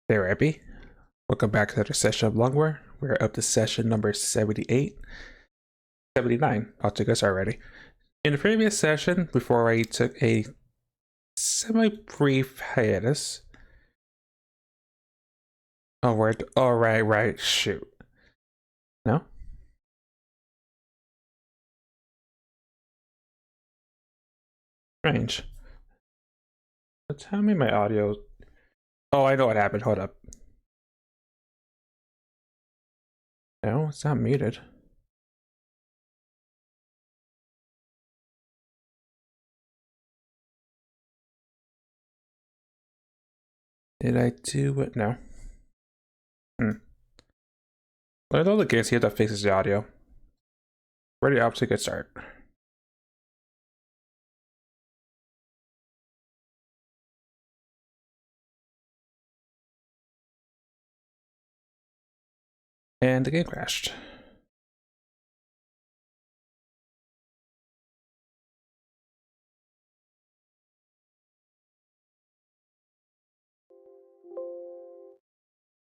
There, Abby. Welcome back to another session of Longwar. We're up to session number 78. 79. I'll take us already. In the previous session, before I took a semi-brief hiatus. Oh, right, shoot. No? Strange. But tell me my audio. Oh, I know what happened. Hold up. No, it's not muted. Did I do it? No. But in all the case, you have to fix the audio. Ready up to get started. And the game crashed.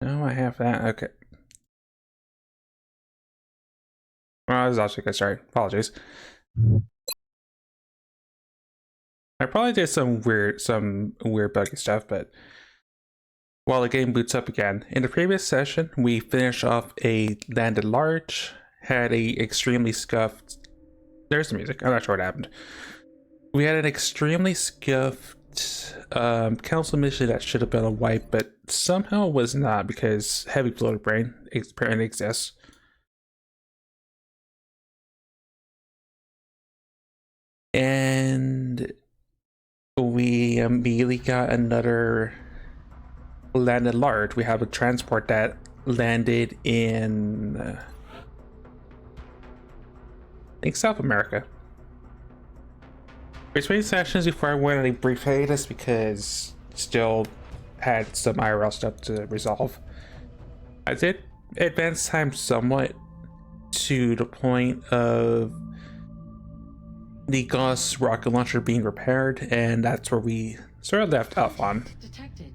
No, I have that. Okay. Well, this is actually good. Sorry. Apologies. I probably did some weird buggy stuff, but while the game boots up again. In the previous session, we finished off a landed large, had a extremely scuffed. There's the music. I'm not sure what happened. We had an extremely scuffed council mission that should have been a wipe, but somehow was not because heavy bloated brain apparently exists. And we immediately got another landed large. We have a transport that landed in I think South America. Between sessions before I went on a brief hiatus because still had some IRL stuff to resolve. I did advance time somewhat to the point of the Gauss rocket launcher being repaired, and that's where we sort of left off on. Detected.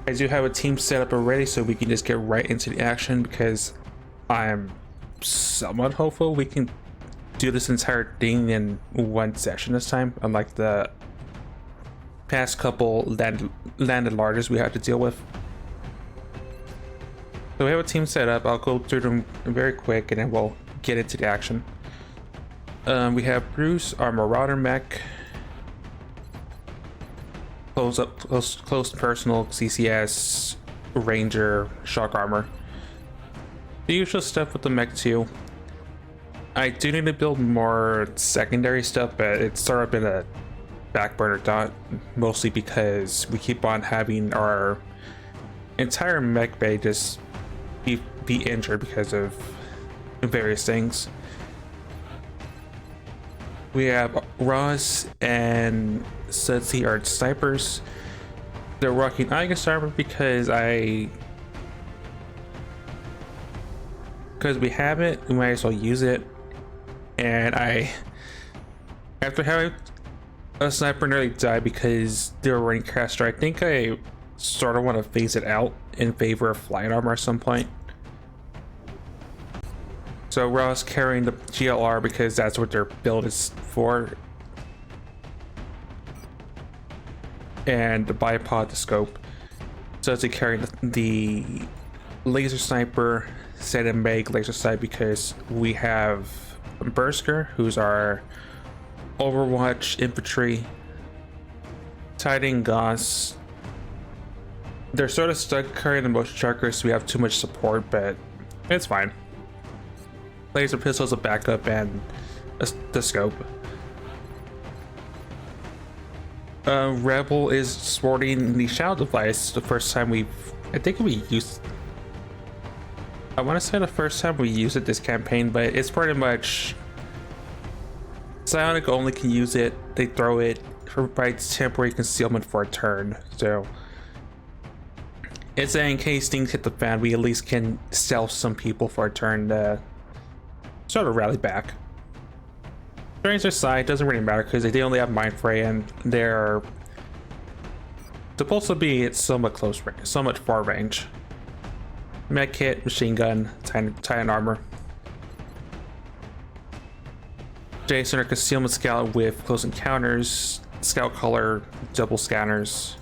I do have a team set up already, so we can just get right into the action because I'm somewhat hopeful we can do this entire thing in one session this time, unlike the past couple landed larges we had to deal with. So we have a team set up. I'll go through them very quick and then we'll get into the action. We have Bruce, our Marauder mech, close personal CCS, Ranger, shock armor. The usual stuff with the mech too. I do need to build more secondary stuff, but it's sort of been a back burner thought, mostly because we keep on having our entire mech bay just be injured because of various things. We have Ross and Sudsy are snipers. They're rocking Aegis armor because we have it, we might as well use it. And after having a sniper nearly die because they were running caster, I think I sort of want to phase it out in favor of flight armor at some point. So Ross carrying the GLR because that's what their build is for. And the bipod, the scope. So it's carrying the laser sniper, set and make laser sight because we have Berserker, who's our Overwatch infantry, Tiding Gauss. They're sort of stuck carrying the motion trackers, so we have too much support, but it's fine. Laser pistols, a backup, and the scope. Rebel is sporting the shadow device. The first time I want to say the first time we used it this campaign, but it's pretty much Psionic only can use it. They throw it, provides temporary concealment for a turn. So it's in case things hit the fan, we at least can stealth some people for a turn to sort of rally back. Stranger's side doesn't really matter because they only have Mind Fray and the supposed to be at somewhat close range, somewhat far range. Med kit, machine gun, Titan armor. Jason, our concealment scout with close encounters, scout color, double scanners,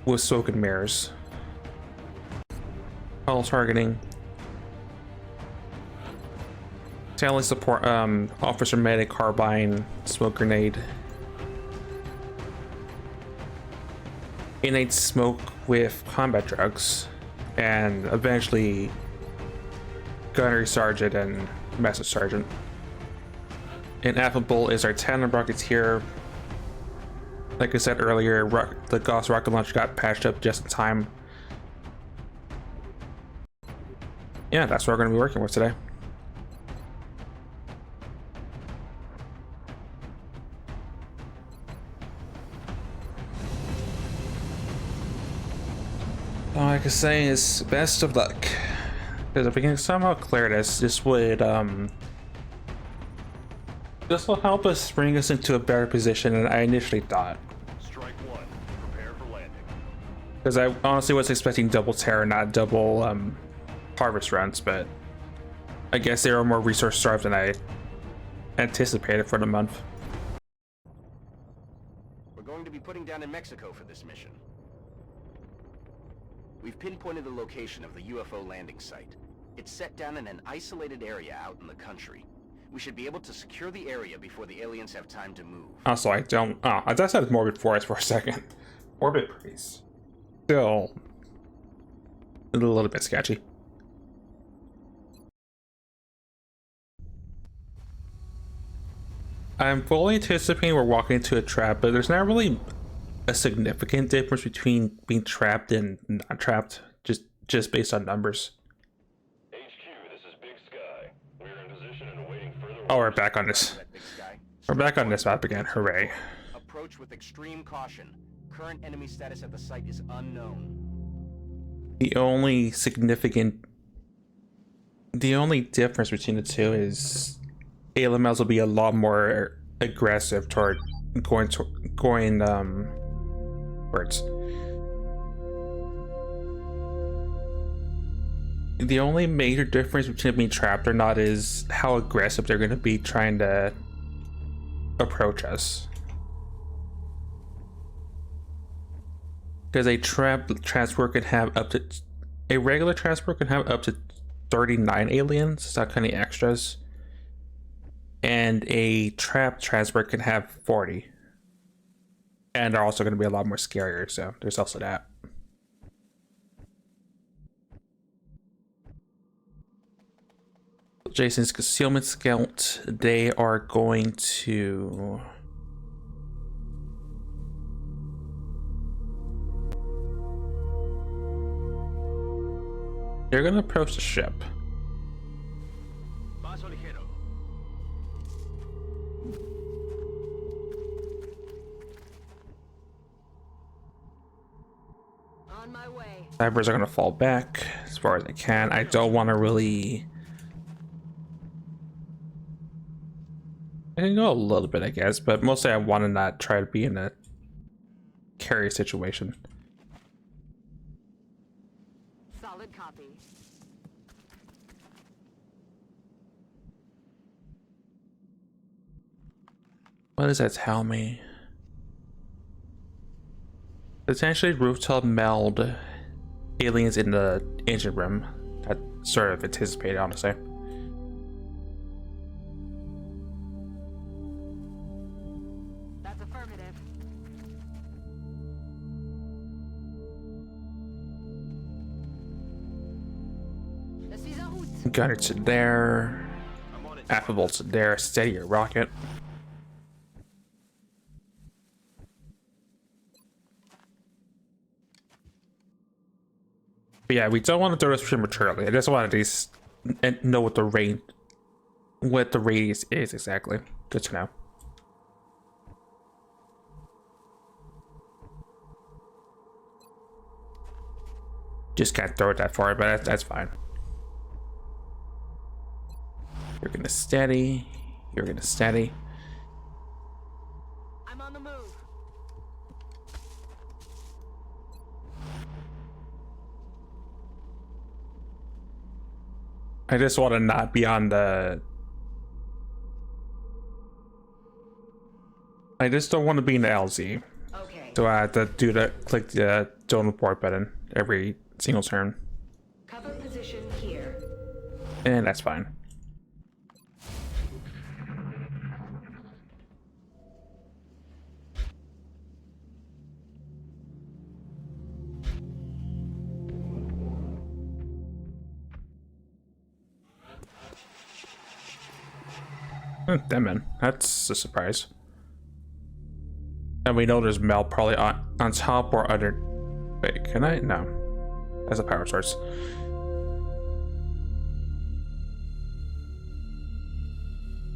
with smoke and mirrors. All targeting. Talent support, officer medic, carbine, smoke grenade. Innate smoke with combat drugs, and eventually gunnery sergeant and master sergeant. Ineffable is our tandem rocketeer. Like I said earlier, the Gauss rocket launcher got patched up just in time. Yeah, that's what we're going to be working with today. All I can say is best of luck. Because if we can somehow clear this would this will help us bring us into a better position than I initially thought. Strike one. Prepare for landing. Because I honestly was expecting double terror, not double harvest runs, but I guess they were more resource starved than I anticipated for the month. We're going to be putting down in Mexico for this mission. We've pinpointed the location of the UFO landing site. It's set down in an isolated area out in the country. We should be able to secure the area before the aliens have time to move. Also, I don't. Oh, I thought it was Morbid Forest for a second. Morbid Priest. Still a little bit sketchy. I'm fully anticipating we're walking into a trap, but there's not really a significant difference between being trapped and not trapped, just based on numbers. HQ, this is Big Sky. We're in position and awaiting further. Oh, we're back on this. We're back on this map again. Hooray. Approach with extreme caution. Current enemy status at the site is unknown. The only difference between the two is ALMLs will be a lot more aggressive toward going words. The only major difference between being trapped or not is how aggressive they're going to be trying to approach us. Because a transport can have up to, a regular transport can have up to 39 aliens, it's not counting extras. And a trapped transport can have 40. And they're also going to be a lot more scarier, so there's also that. Jason's concealment scout, they are going to... They're going to approach the ship. On my way. Snipers are going to fall back as far as I can. I don't want to really... I can go a little bit, I guess, but mostly I want to not try to be in a carry situation. Solid copy. What does that tell me? Potentially rooftop meld aliens in the engine room. That sort of anticipated, honestly. That's affirmative. Gunner to there. Affable to there. Steady your rocket. But yeah, we don't want to throw this prematurely. I just want to at least know what the radius is exactly. Good to know. Just can't throw it that far, but that's fine. You're gonna steady. You're gonna steady. I'm on the move. I just want to not be on the... I just don't want to be in the LZ. Okay. So I have to click the don't report button every single turn. Cover position here. And that's fine. Damn man, that's a surprise. And we know there's Mel probably on top or under. Wait, can I? No. That's a power source.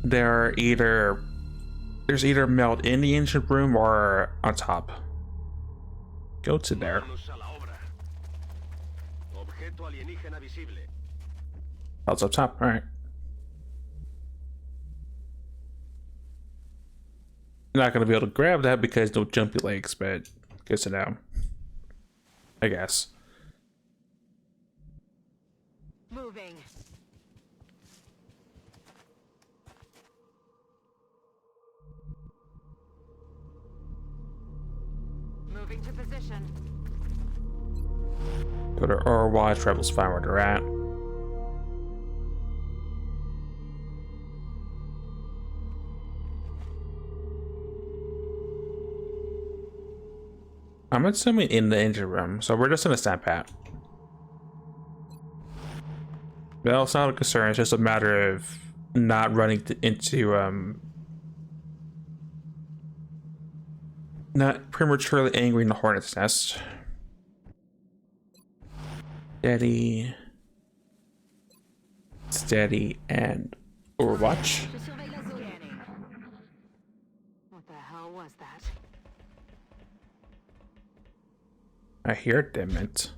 There's either Mel in the engine room or on top. Go to there. Oh, it's up top. All right. Not gonna be able to grab that because no jumpy legs, but good to know. I guess. Moving. Moving to position. Go to Overwatch, Rebels find where they're at. I'm assuming in the engine room, so we're just gonna stand pat. Well, it's not a concern, it's just a matter of not running into not prematurely angering the hornet's nest. Steady, and Overwatch. Scanning. What the hell was that? I hear it, damn it.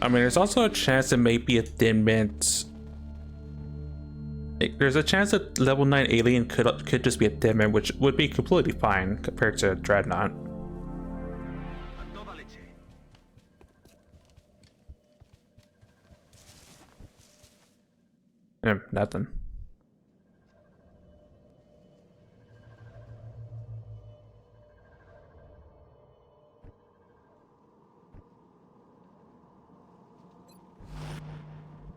I mean, there's also a chance it may be a thin mint. There's a chance that level 9 alien could just be a thin mint, which would be completely fine compared to Dreadnought. Nothing.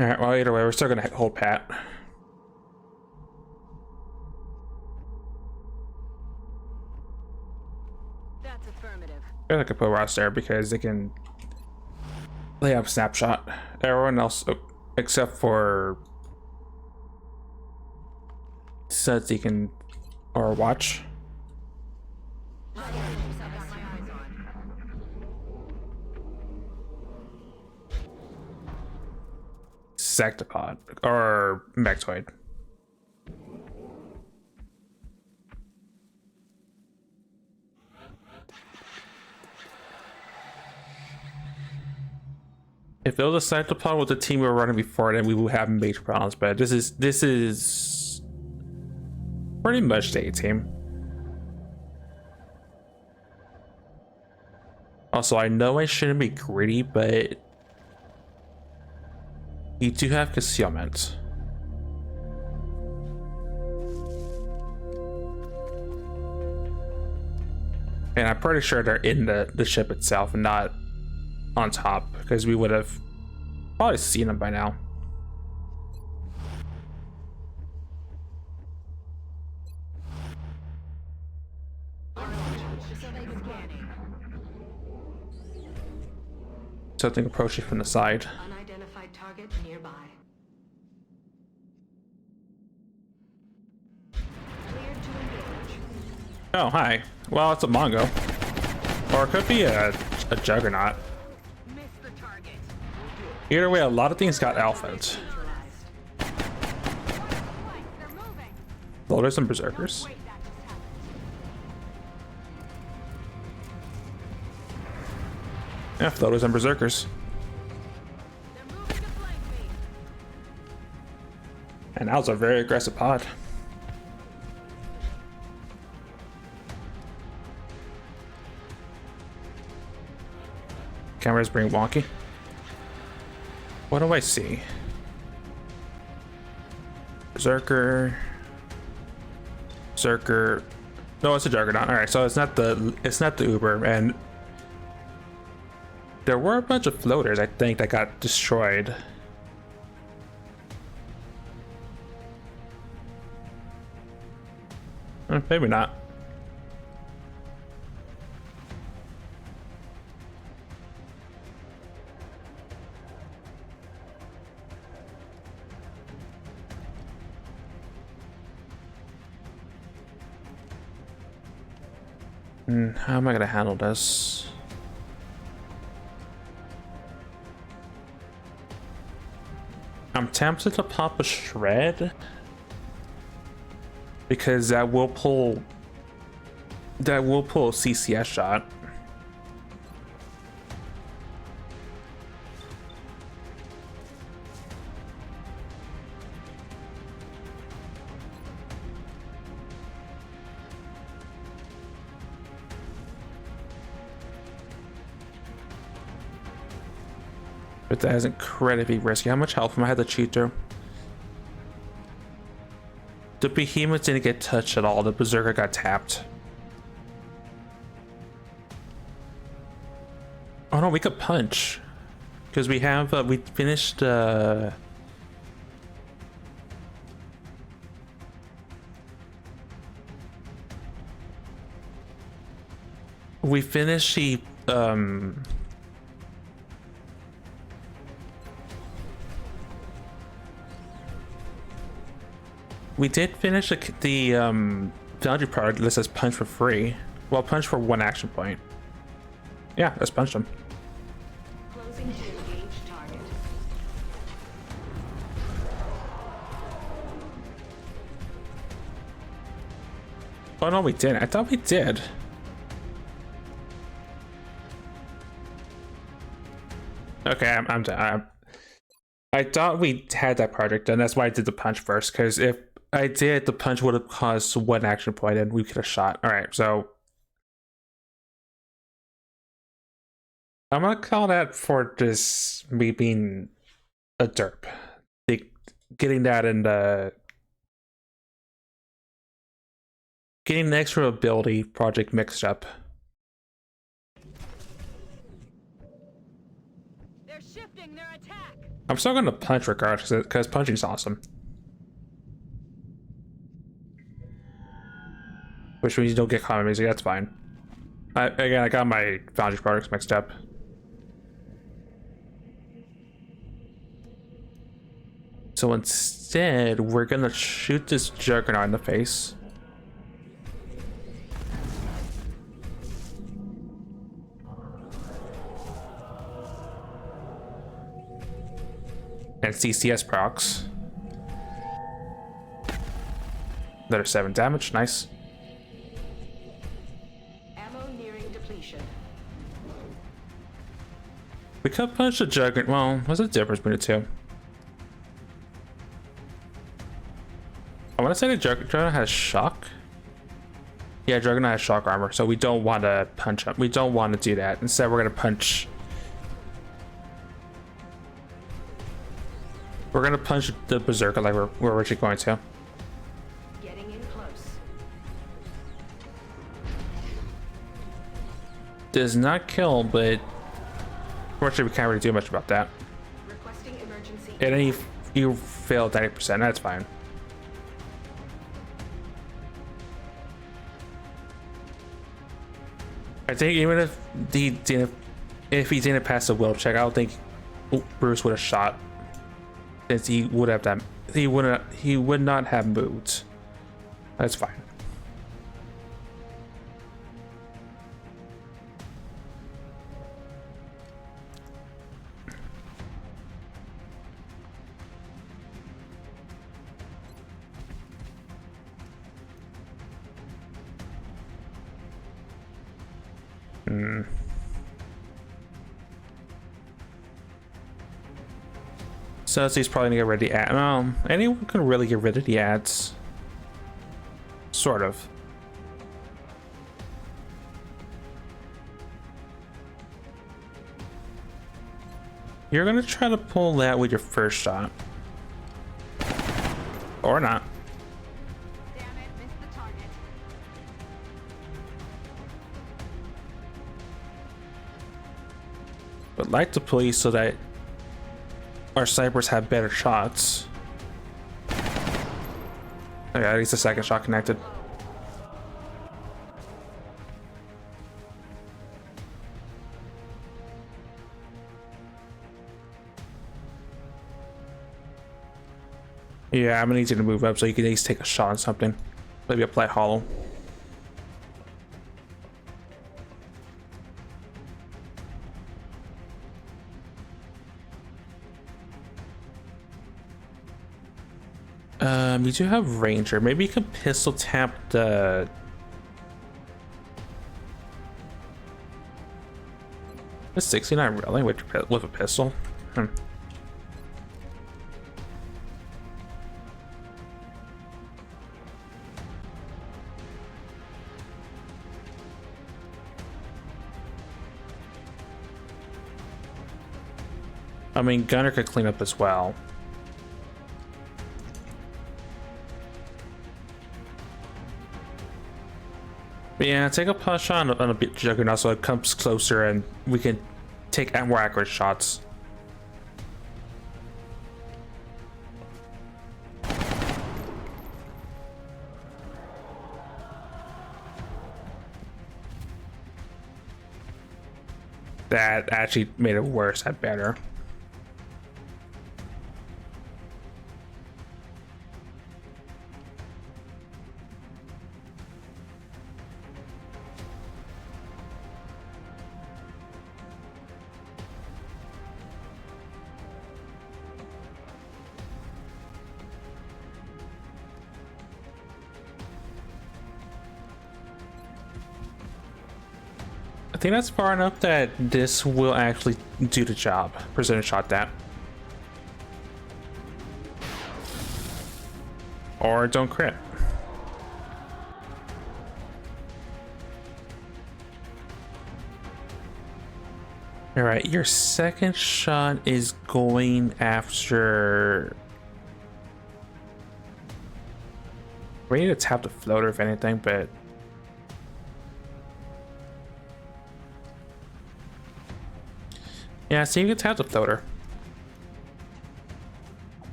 Alright, well, either way, we're still gonna hold pat. That's affirmative. I could put Ross there because they can lay up snapshot. Everyone else, except for says he can or watch. Sectopod or Mechtoid. If it was a Sectopod with the team we were running before, then we would have major problems. But this is pretty much the team. Also, I know I shouldn't be greedy, but you do have concealment. And I'm pretty sure they're in the ship itself and not on top, because we would have probably seen them by now. Something approaching from the side. Unidentified target nearby. Cleared to engage. Oh, hi. Well, it's a Mongo. Or it could be a Juggernaut. Missed the target. Either way, a lot of things got alpha. Neutralized. They're moving. Loaders and Berserkers. Wait, that just happened. Yeah, Floaters and Berserkers. They're moving to flank me. And that was a very aggressive pod. Camera's being wonky. What do I see? Berserker. Berserker. No, it's a Juggernaut. All right, so it's not the Uber, and there were a bunch of floaters, I think, that got destroyed. Maybe not. How am I gonna handle this? I'm tempted to pop a shred because that will pull a CCS shot. But that is incredibly risky. How much health am I had to cheat through? The behemoth didn't get touched at all. The berserker got tapped. Oh no, we could punch because we have we finished. We finished the we did finish the foundry product that says punch for free. Well, punch for 1 action point. Yeah, let's punch them. Closing to engage target. Oh no, we didn't. I thought we did. Okay, I'm done. I thought we had that project done. That's why I did the punch first. Because if I did, the punch would have caused 1 action point, and we could have shot. All right, so I'm gonna call that for just me being a derp, getting that in the getting the extra ability project mixed up. They're shifting their attack. I'm still gonna punch regardless because punching's awesome. Which means you don't get common music. That's fine. Again, I got my foundry products mixed up. So instead, we're gonna shoot this Juggernaut in the face. And CCS procs. That are 7 damage, nice. Ammo nearing depletion. We could punch the Juggernaut. Well, what's the difference between the two? I want to say the Juggernaut has shock. Yeah, Juggernaut has shock armor, so we don't want to punch him. We don't want to do that. Instead, we're gonna punch. We're gonna punch the Berserker like we're originally going to. Getting in close. Does not kill, but fortunately we can't really do much about that. Requesting emergency. And then you failed 90%. That's fine. I think even if he didn't pass the will check, I don't think Bruce would have shot. Since he would have done, he would not have moved. That's fine. So he's probably gonna get rid of the ad. Anyone can really get rid of the ads. Sort of. You're gonna try to pull that with your first shot. Or not. Damn it, missed the target. But like the police so that our snipers have better shots. Okay, at least the second shot connected. Yeah, I'm gonna need you to move up so you can at least take a shot on something. Maybe apply hollow. You do have Ranger. Maybe you can pistol tap the... The 69 really with a pistol? I mean, Gunner could clean up as well. But yeah, take a push on a bit Juggernaut so it comes closer and we can take more accurate shots. That actually made it worse at better. I think that's far enough that this will actually do the job. Precision shot that. Or don't crit. Alright, your second shot is going after... We need to tap the floater if anything, but... Yeah, so you can tap the floater.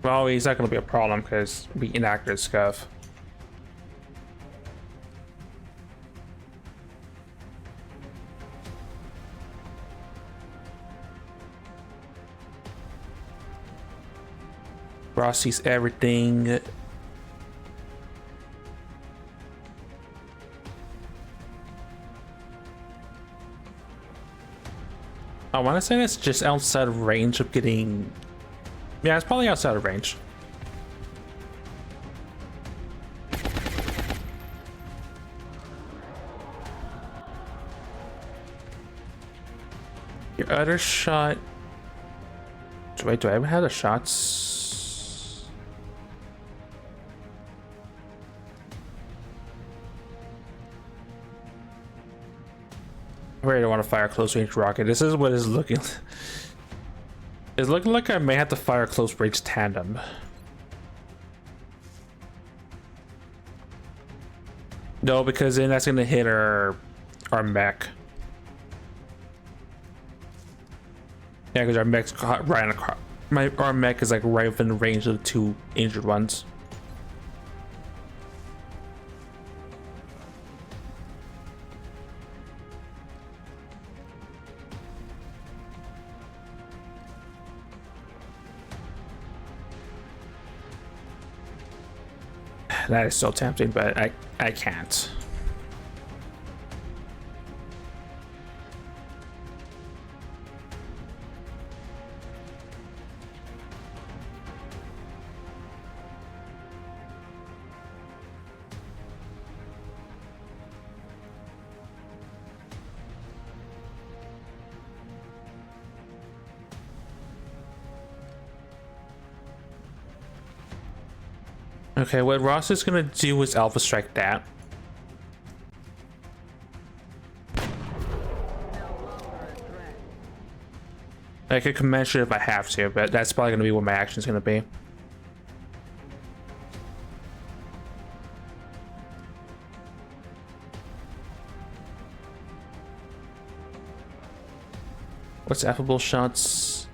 Well, he's not going to be a problem because we inaccurate scuff. Ross sees everything. I want to say that's just outside of range of getting... Yeah, it's probably outside of range. Your other shot... Wait, do I ever have the shots? I really don't want to fire a close range rocket. This is what it's looking. It's looking like I may have to fire a close range tandem. No, because then that's gonna hit our mech. Yeah, because our mech's caught right on the our mech is like right within the range of the two injured ones. That is so tempting, but I can't. Okay, what Ross is gonna do is Alpha Strike that. I could commence it if I have to, but that's probably going to be what my action's going to be. What's affable shots?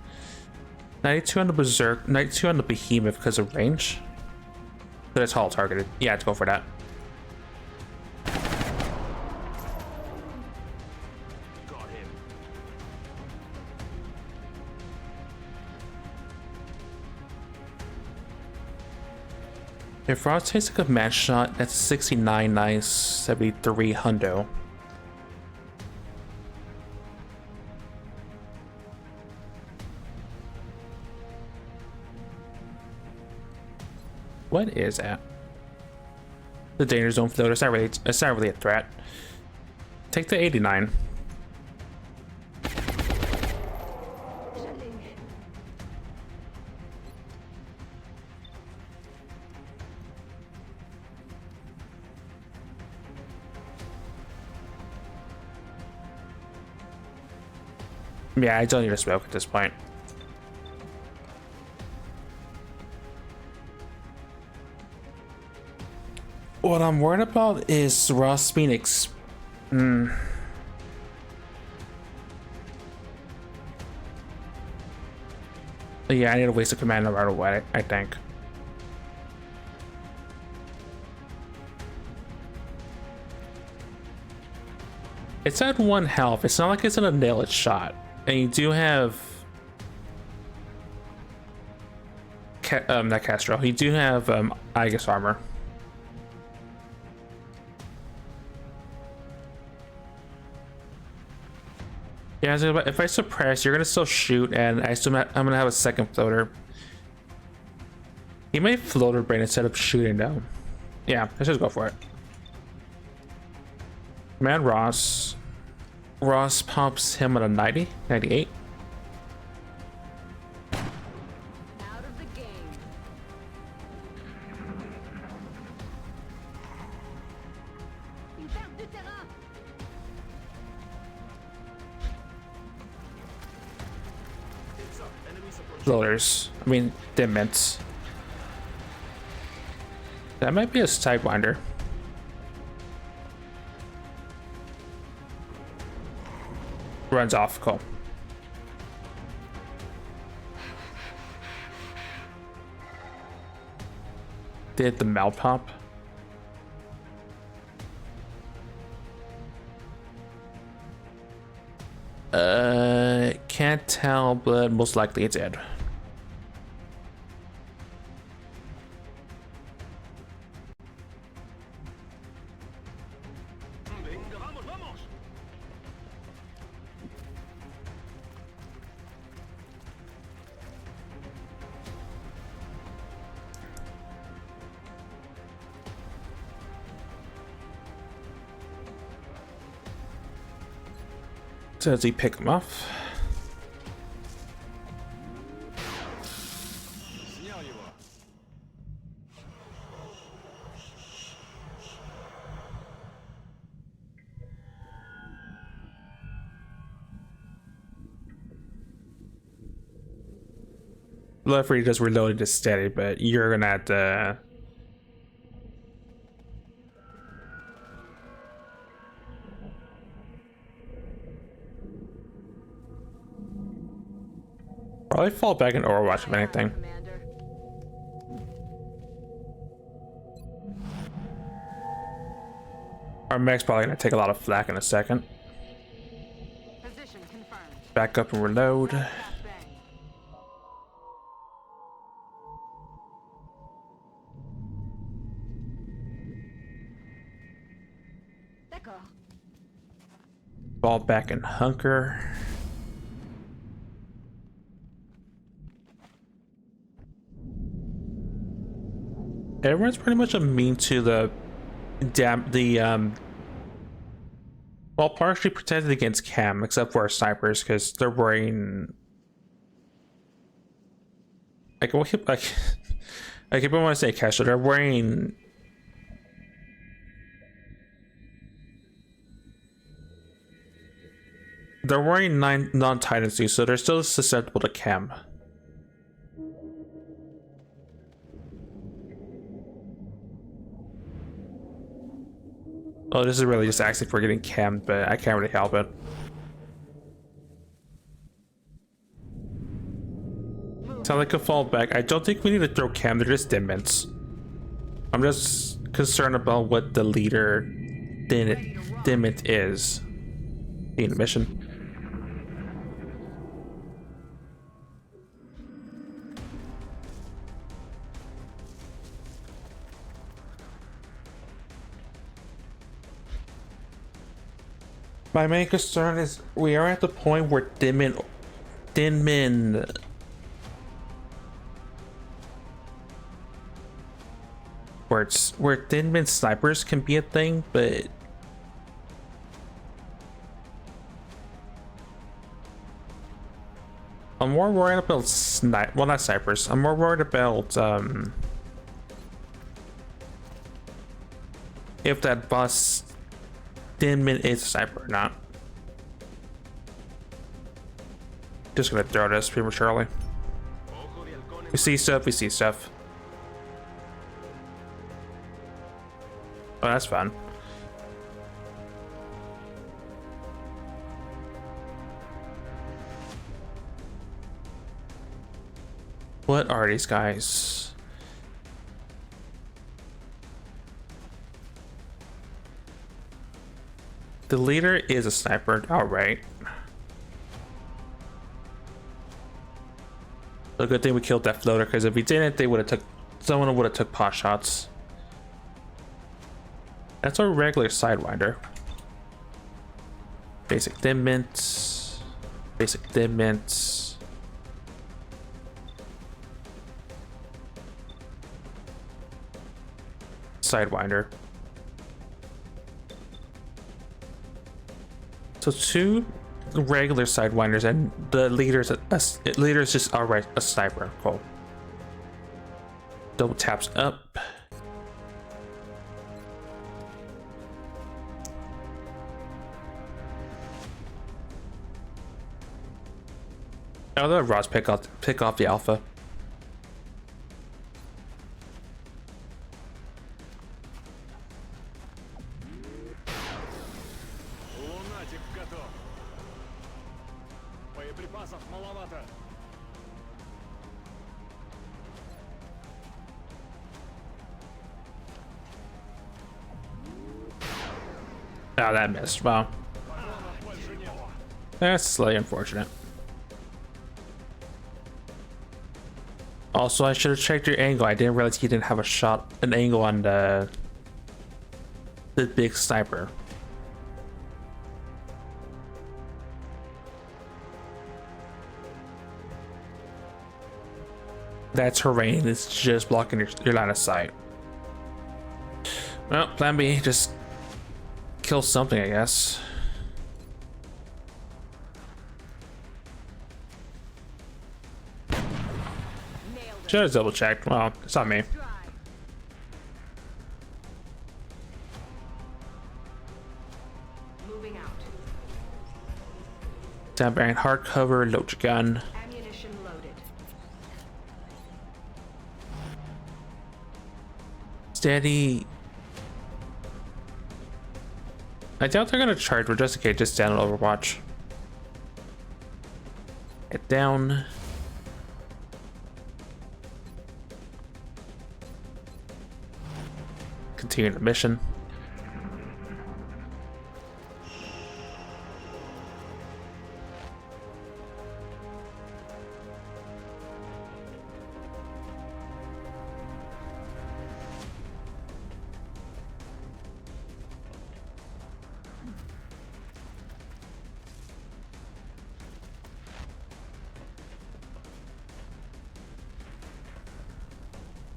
92 on the Berserk, 92 on the Behemoth because of range. But it's all targeted. Yeah, let's go for that. Got him. If Frost takes a command shot, that's 69 nice, 73 hundo. What is that? The danger zone floater. It's not really a threat. Take the 89. Yeah, I don't need to smoke at this point. What I'm worried about is Ross being Yeah, I need to waste a command right away, I think. It's at 1 health. It's not like it's gonna nail its shot. And you do have not Castro. You do have Aegis armor. Yeah, so if I suppress, you're gonna still shoot, and I'm gonna have a second floater. He may floater brain instead of shooting though. Yeah, let's just go for it. Man, Ross. Ross pops him at a 90, 98. Out of the game. Une perte de terrain. Floaters. I mean, Dements. That might be a Sidewinder. Runs off. Cool. Did the Mal pop? Can't tell, but most likely it did. So does he pick him off? Love for you just reloaded to steady, but you're gonna have to. Probably fall back in Overwatch if anything. Commander. Our mech's probably gonna take a lot of flak in a second. Position confirmed. Back up and reload. Fast bang. D'accord. Fall back and hunker. Everyone's pretty much immune to the well, partially protected against cam, except for our snipers, because they're wearing I keep want to say casual. They're wearing they're wearing non-Titan suits, so they're still susceptible to chem. Oh, this is really just asking for getting cammed, but I can't really help it. Sound like a fallback. I don't think we need to throw cam, they're just dim mints. I'm just concerned about what the leader dim mint is. In the mission. My main concern is we are at the point where Dinmin where Dinmin snipers can be a thing, but I'm more worried about well, not snipers. I'm more worried about if that boss Dinmin is a sniper or not. Just gonna throw this prematurely. We see stuff, we see stuff. Oh, that's fun. What are these guys? The leader is a sniper, alright. A good thing we killed that floater, because if we didn't, someone would have took pot shots. That's our regular sidewinder. Basic dim mints. Basic dim mints. Sidewinder. So 2 regular sidewinders and the leader's just alright, a sniper. Cool. Double taps up. I'll let Ross pick off the alpha. Oh, that missed. Wow. That's slightly unfortunate. Also, I should have checked your angle. I didn't realize he didn't have an angle on the big sniper. That terrain is just blocking your line of sight. Well, plan B, just kill something, I guess. Should have double checked. Well, it's not me. Moving out. Down bearing hardcover, load your gun. Ammunition loaded. Steady. I doubt they're gonna charge, but just in case, just stand on Overwatch. Get down. Continue the mission.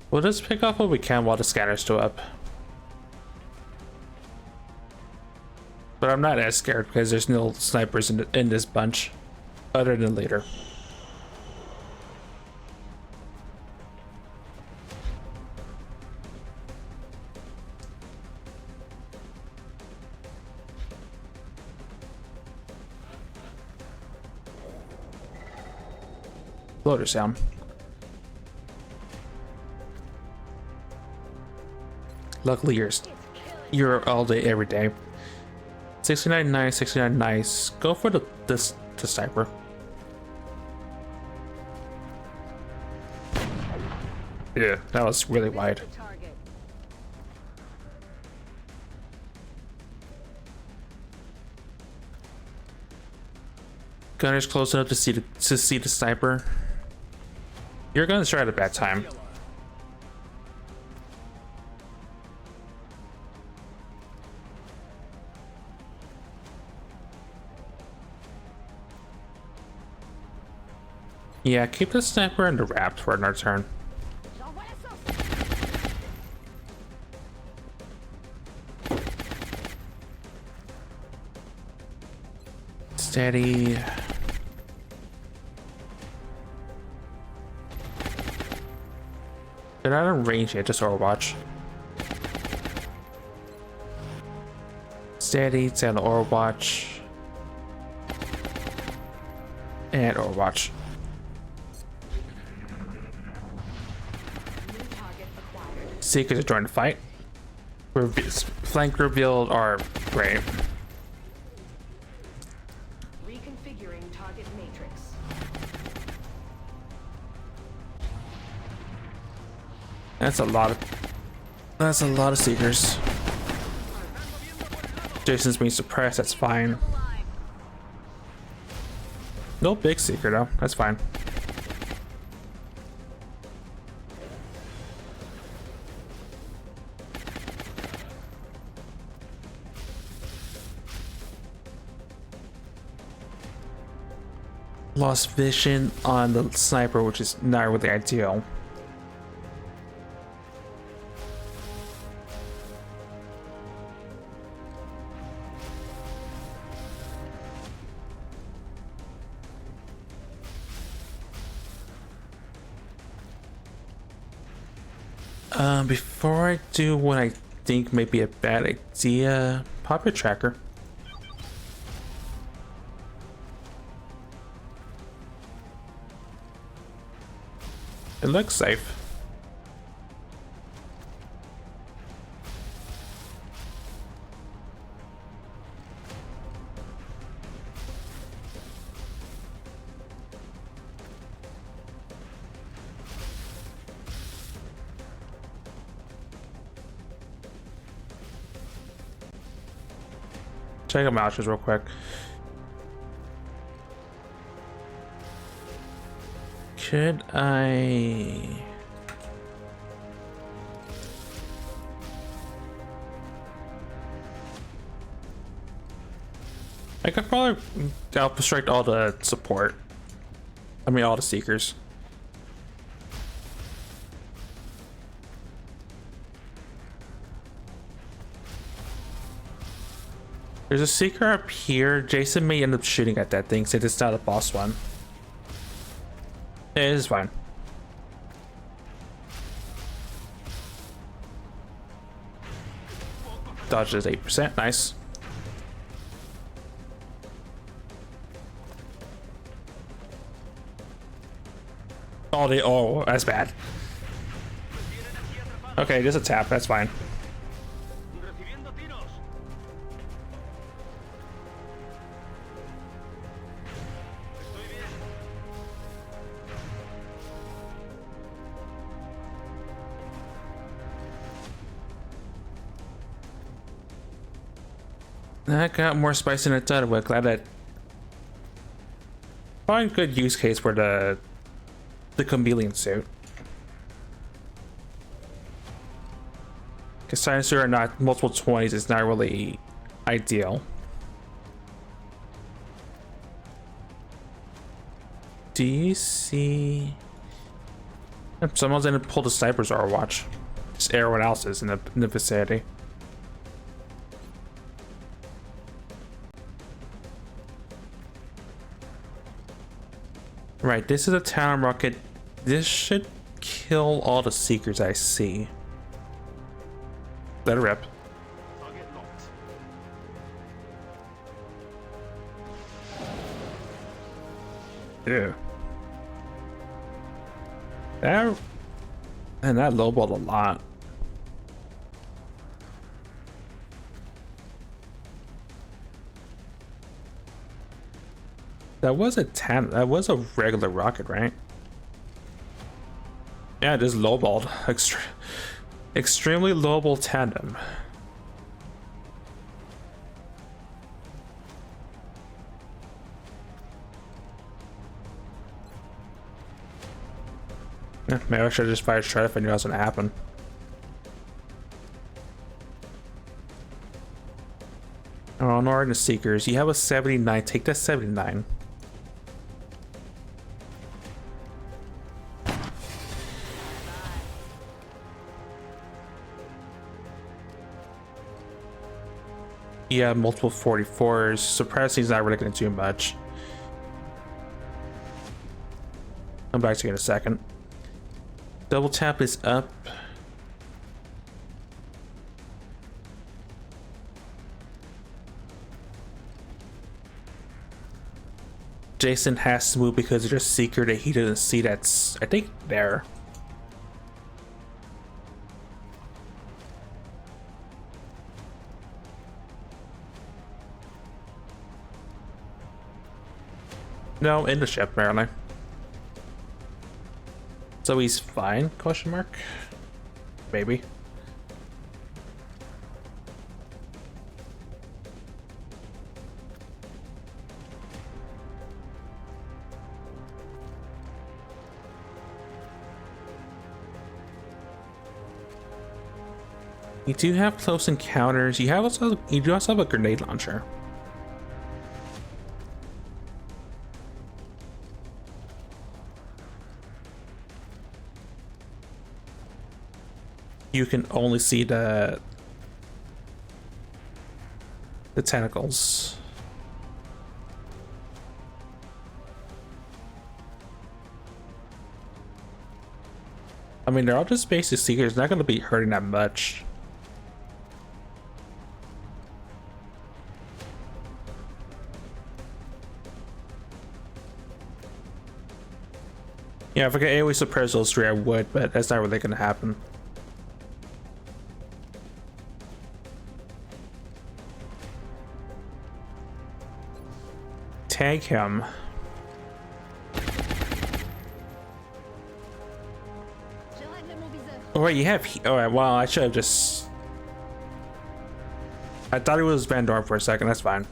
We'll just pick up what we can while the scanner's still up. But I'm not as scared because there's no snipers in this bunch, other than later. Loader sound. Luckily, you're all day, every day. 69 nice, 69 nice. Go for the sniper. Yeah, that was really wide. Gunner's close enough to see the sniper. You're gonna start at a bad time. Yeah, keep the sniper under wraps for another turn. Steady. They're not in range yet, just Overwatch. Steady, it's on the Overwatch. And Overwatch. Seekers are trying to fight. Flank revealed are great. Reconfiguring target matrix. That's a lot of seekers. Jason's being suppressed, that's fine. No big seeker though, that's fine. Lost vision on the sniper, which is not really ideal. Before I do what I think may be a bad idea, pop your tracker. It looks safe. Check them out just real quick. Should I... I could probably outstrike all the support. I mean, all the seekers. There's a seeker up here. Jason may end up shooting at that thing since it's not a boss one. It is fine. Dodge is 8%. Nice. Oh, that's bad. Okay, just a tap. That's fine. That got more spice than I thought it would. Glad that. Probably a good use case for the chameleon suit. Because silencer or not, multiple 20s is not really ideal. Do you see? Someone's gonna pull the snipers or watch. Just everyone else is in the vicinity. Right, this is a town rocket. This should kill all the seekers I see. Let it rip. Yeah. That and that lowballed a lot. That was a that was a regular rocket, right? Yeah, it is lowballed. Extremely lowball tandem. Yeah, maybe I should have just fired straight if I knew that was gonna happen. Oh, no, the Seekers. You have a 79. Take that 79. Yeah, multiple 44s. Suppressing is not really going to do much. Come back to you in a second. Double tap is up. Jason has to move because there's a Seeker that he doesn't see that's, I think, there. No, in the ship, apparently. So he's fine? Question mark? Maybe. You do have close encounters. You do also have a grenade launcher. You can only see the tentacles. I mean, they're all just basic Seekers. Not going to be hurting that much. Yeah, if I could AoE suppress those three, I would, but that's not really going to happen. Tag him. Oh wait, you have. Alright, well, I should have just. I thought it was Van Dorn for a second. That's fine.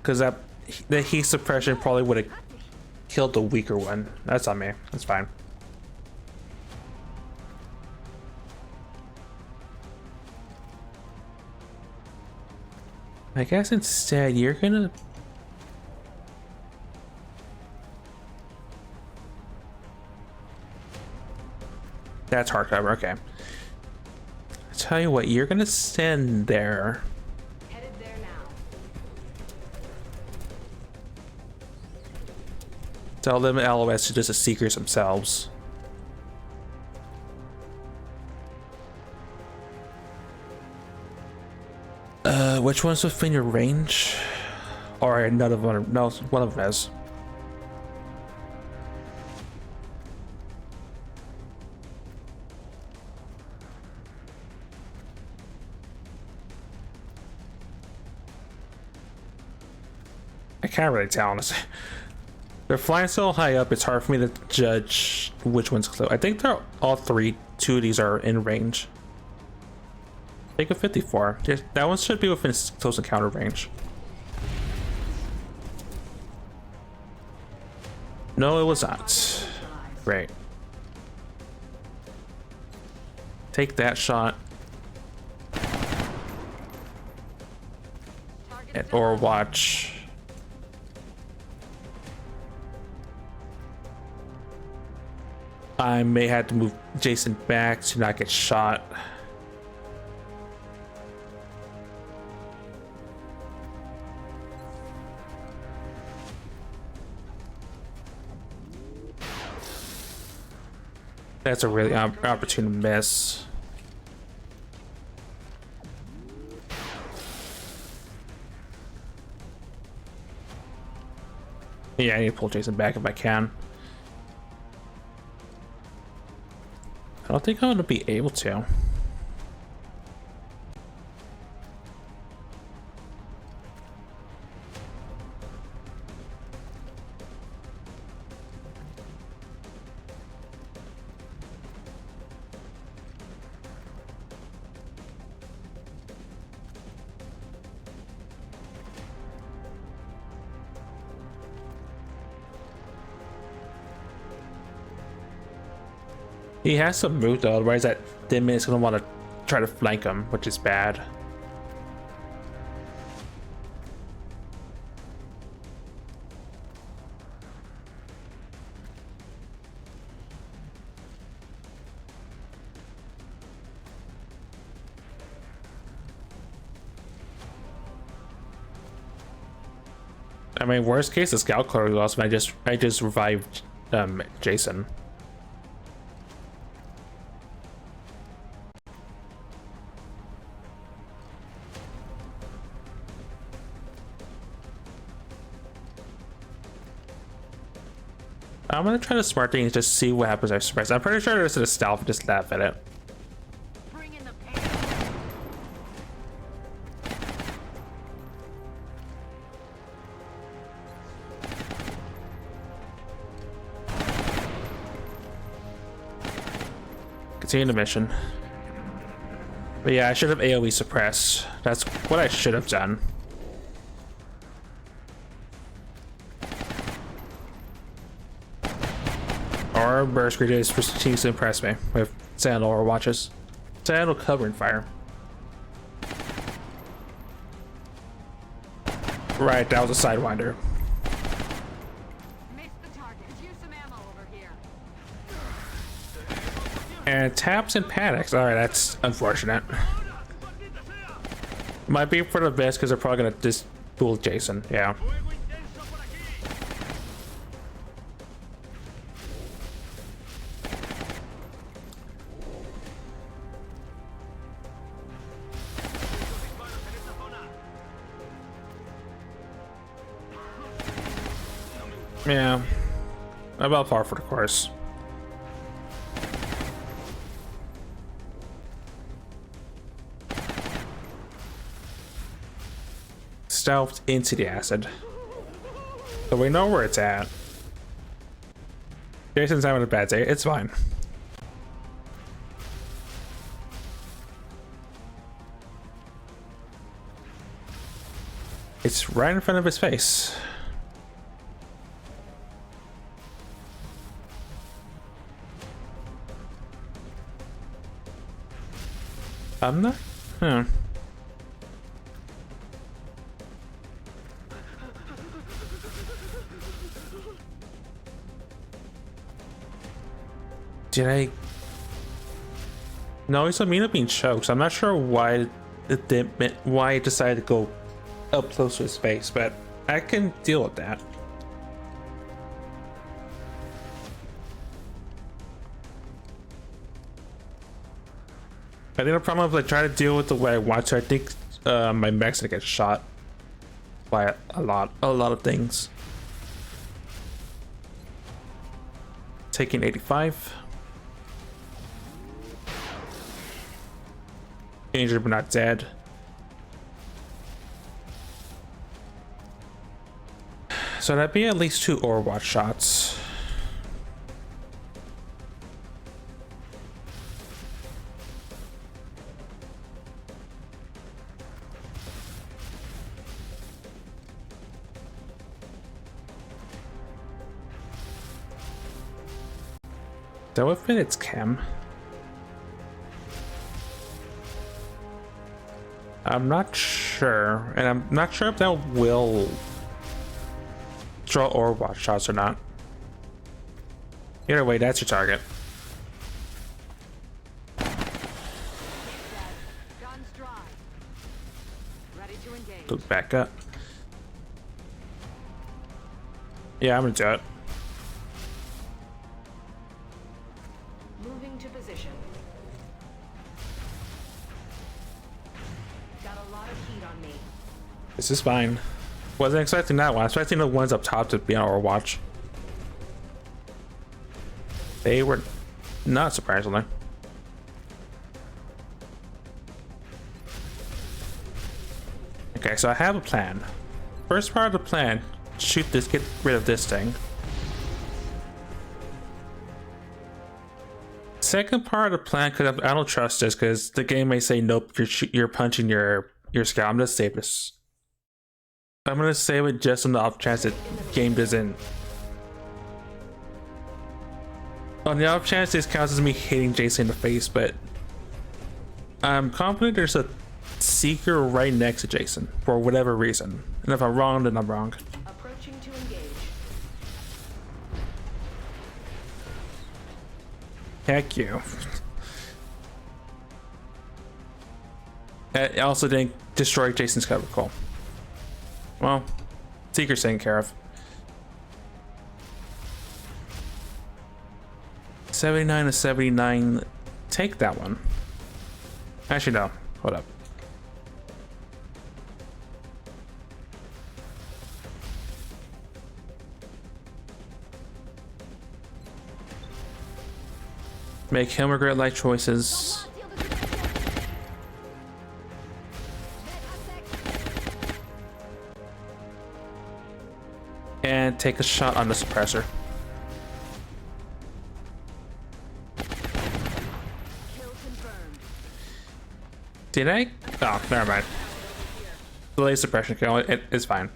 Because the heat suppression probably would have killed the weaker one. That's on me. That's fine. I guess instead you're gonna. That's hardcover. Okay. I tell you what, you're gonna stand there. Headed there now. Tell them LOS to just the Seekers themselves. Which one's within your range? Or none of them. No, one of them is. I can't really tell, honestly. They're flying so high up, it's hard for me to judge which one's close. I think they're all three. Two of these are in range. Take a 54. That one should be within close encounter range. No, it was not. Great. Take that shot. Or watch. I may have to move Jason back to not get shot. That's a really opportune miss. Yeah, I need to pull Jason back if I can. I don't think I'm gonna be able to. He has some move though, otherwise that Dimmin is gonna want to try to flank him, which is bad. I mean, worst case, the scout card lost, but I just revived Jason. I'm gonna try the smart thing and just see what happens after surprise. I'm pretty sure there's a stealth and just laugh at it. Bring in the pain. Continue the mission. But yeah, I should have AoE suppressed. That's what I should have done. Our burst grenades continues to impress me with Sandal or watches. Sandal covering fire. Right, that was a sidewinder. Missed the target. Use some ammo over here. And taps and panics. Alright, that's unfortunate. Might be for the best because they're probably gonna just fool Jason. Yeah. Yeah. About par for the course. Stealthed into the acid. So we know where it's at. Jason's having a bad day. It's fine. It's right in front of his face. I'm not. Did I? No, he's immune to being choked. So I'm not sure why why it decided to go up close to his face, but I can deal with that. I think the problem is I try to deal with the way I want to. I think my mech's gonna get shot by a lot of things. Taking 85. Injured but not dead. So that'd be at least 2 Overwatch shots. So if it's chem, I'm not sure, and I'm not sure if that will draw Overwatch shots or not. Either way, that's your target. Guns dry. Ready to engage. Look back up. Yeah, I'm gonna do it. Moving to position. Got a lot of heat on me. This is fine. Wasn't expecting that one. I was expecting the ones up top to be on Overwatch. They were not, surprisingly. Okay, so I have a plan. First part of the plan, shoot this, get rid of this thing. Second part of the plan, because I don't trust this, because the game may say nope, you're punching your scout. I'm gonna save this. I'm gonna save it just on the off chance that game doesn't. On the off chance this counts as me hitting Jason in the face, but I'm confident there's a Seeker right next to Jason for whatever reason. And if I'm wrong, then I'm wrong. Approaching to engage. Heck you. It also didn't destroy Jason's cover. Cool. Well, Seeker's taken care of. 79 to 79. Take that one. Actually, no. Hold up. Make him regret life choices. And take a shot on the suppressor. Did I? Oh, never mind. Delay suppression kill. It's fine.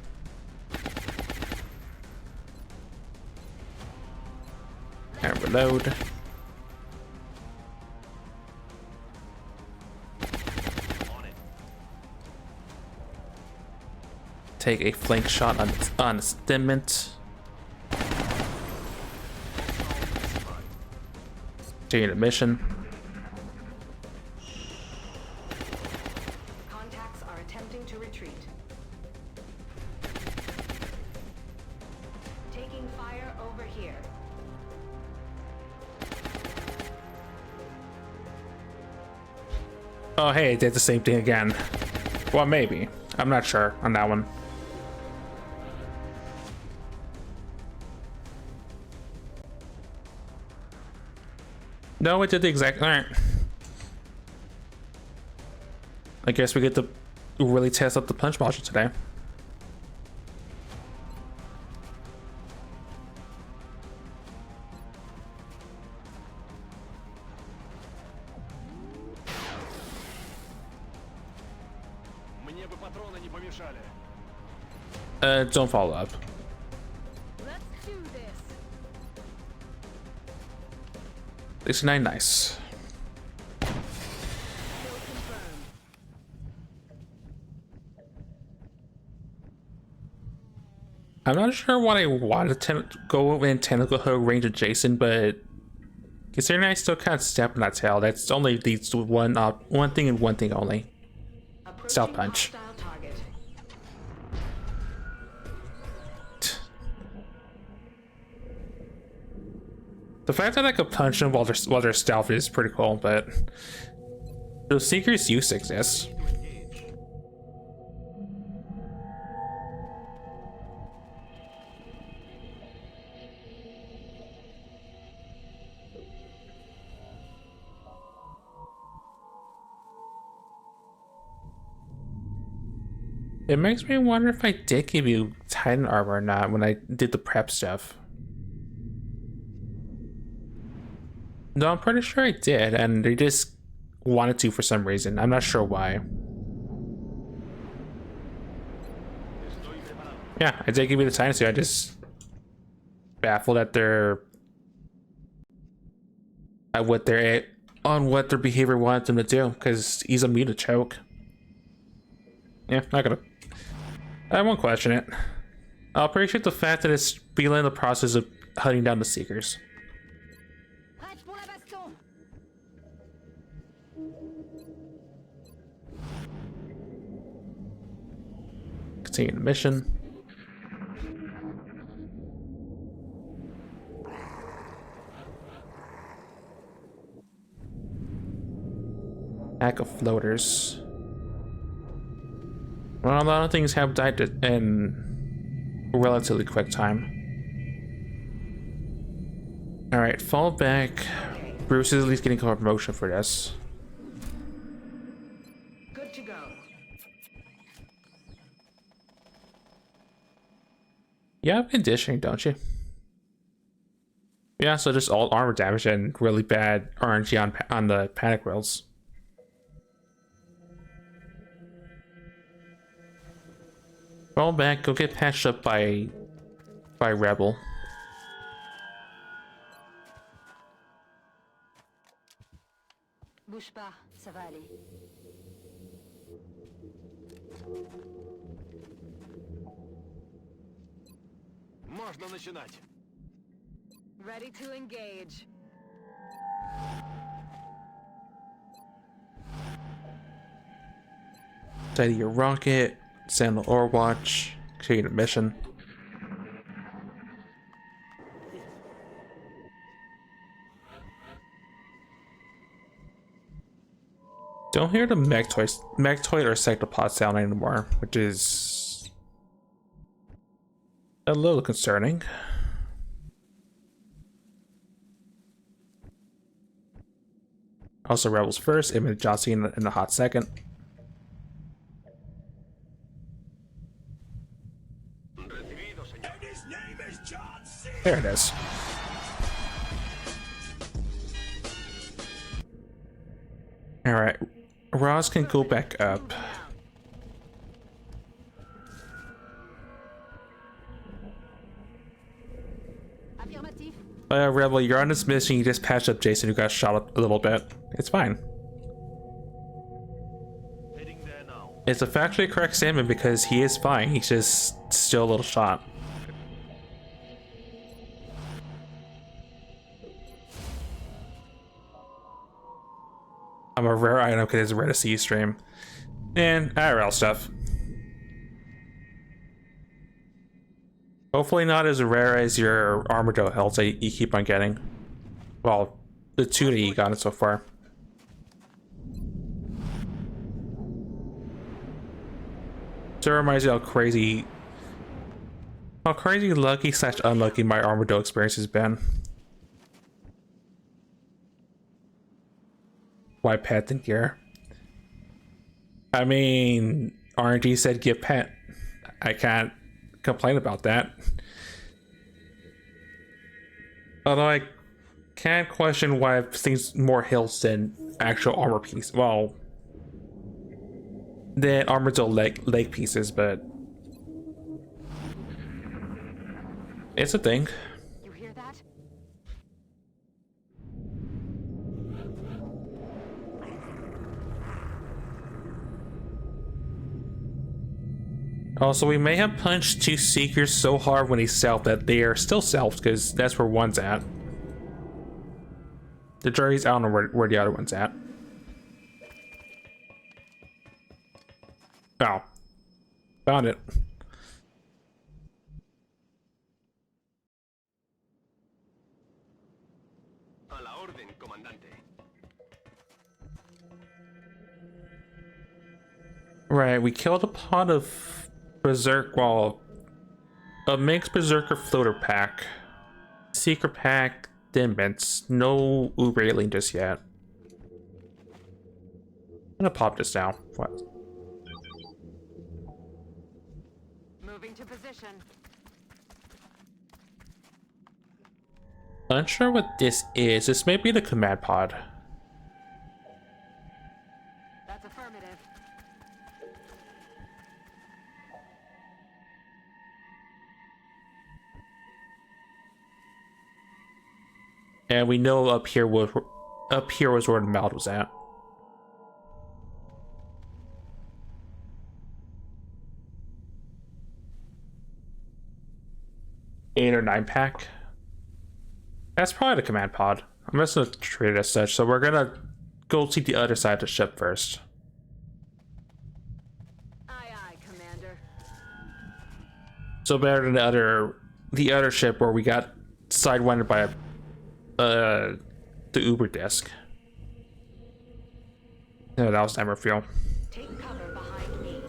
And reload. Take a flank shot on Stimment. Continue the mission. Contacts are attempting to retreat. Taking fire over here. Oh, hey, it did the same thing again. Well, maybe. I'm not sure on that one. No, it did the exact. Alright. I guess we get to really test out the punch module today. Don't follow up. Let's do this. 69, nice. Kill confirmed. I'm not sure what I wanted to go in tentacle hook range of Jason, but considering I still can't step on that tail, that's only leads to one thing and one thing only. Stealth punch. Hostile target. The fact that I could punch them while they're stealthy is pretty cool, but those Seekers used to exist. It makes me wonder if I did give you Titan armor or not when I did the prep stuff. No, I'm pretty sure I did, and they just wanted to for some reason. I'm not sure why. Yeah, I did give you the Titan suit. I just baffled at what their behavior wanted them to do, because he's immune to choke. Yeah, not gonna. I won't question it. I'll appreciate the fact that it's feeling the process of hunting down the Seekers. Continue the mission. Pack of floaters. Well, a lot of things have died and relatively quick time. Alright, fall back. Bruce is at least getting a promotion for this. Good to go. You have conditioning, don't you? Yeah, so just all armor damage and really bad RNG on the panic wheels. Fall back, go get patched up by Rebel. Bouge pas, ça va aller. Можно начинать. Ready to engage. Steady your rocket, send the ore watch, create a mission. Don't hear the Magtoid or Sectopod sound anymore, which is a little concerning. Also, Rebels first, Image Jossie in a hot second. There it is. Alright, Roz can go back up. Affirmatif. Rebel, you're on this mission, you just patched up Jason who got shot up a little bit. It's fine. Heading there now. It's a factually correct statement because he is fine, he's just still a little shot. I'm a rare item because it's rare to see stream. And IRL stuff. Hopefully not as rare as your Armadillo health that you keep on getting. Well, the two that you got so far. So it reminds you how crazy lucky / unlucky my Armadillo experience has been. Why pet than gear? I mean, RNG said give pet. I can't complain about that. Although I can't question why I've seen more hills than actual armor piece. Well, than Armadillo leg pieces, but it's a thing. You hear that? Also, we may have punched two Seekers so hard when he's self that they are still self, because that's where one's at. The jury's, I don't know where the other one's at. Oh. Found it. A la orden, comandante. Right, we killed a pot of Berserk, well, a mixed Berserker floater pack. Seeker pack, Dimbents. No Uber alien just yet. I'm gonna pop this down. What? Moving to position. Unsure what this is. This may be the command pod. That's affirmative. And we know up here was where the mouth was at. Eight or 9 pack. That's probably the command pod. I'm just gonna treat it as such. So we're gonna go see the other side of the ship first. Aye, aye, Commander. So better than the other ship where we got sidewinded by the Uber disc. No, that was Emerfield. Take cover behind me.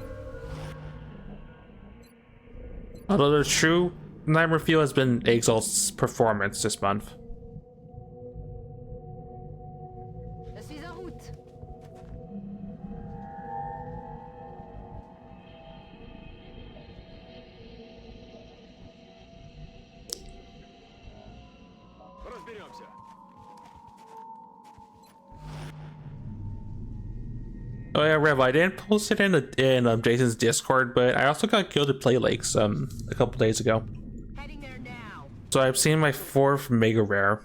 Although the true nightmare feel has been Exalt's performance this month. Je suis en route. Разберемся. Oh yeah, Rev, I didn't post it in Jason's Discord, but I also got Gilded Play Lakes a couple days ago. Heading there now. So I've seen my 4th Mega Rare.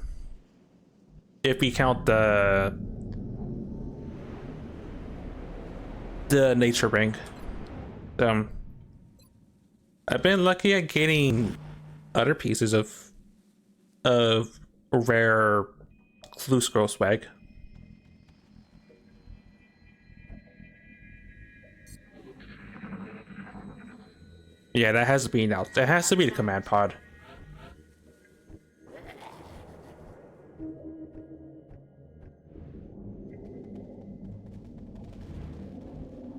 If you count the Nature Ring. I've been lucky at getting other pieces of rare Clue Scroll swag. Yeah, that has to be out. That has to be the command pod.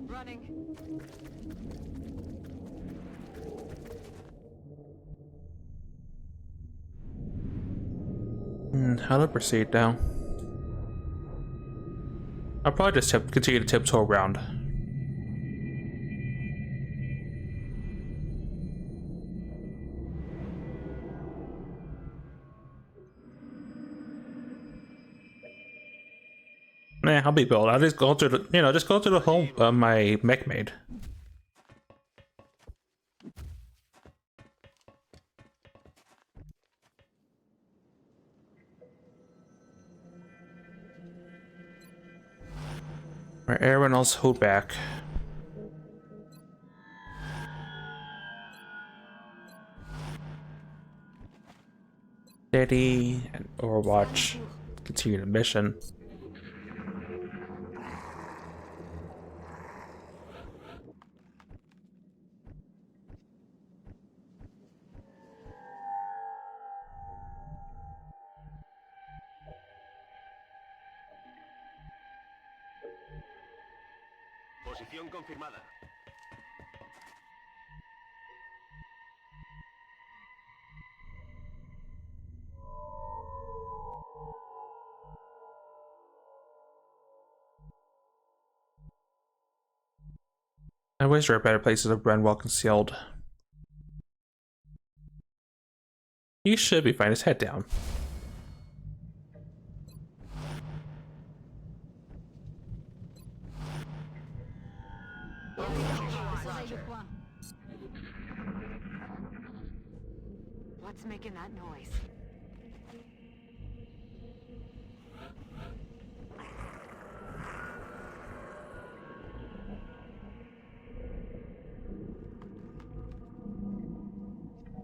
Running. How to proceed now? I'll probably just continue to tiptoe around. Nah, I'll be bold. I'll just go to the, just go to the home my mech made. Where everyone else hold back. Steady and Overwatch. Continue the mission. Posición confirmada. I wish there were better places to run well concealed. You should be fine. Just head down. What's making that noise?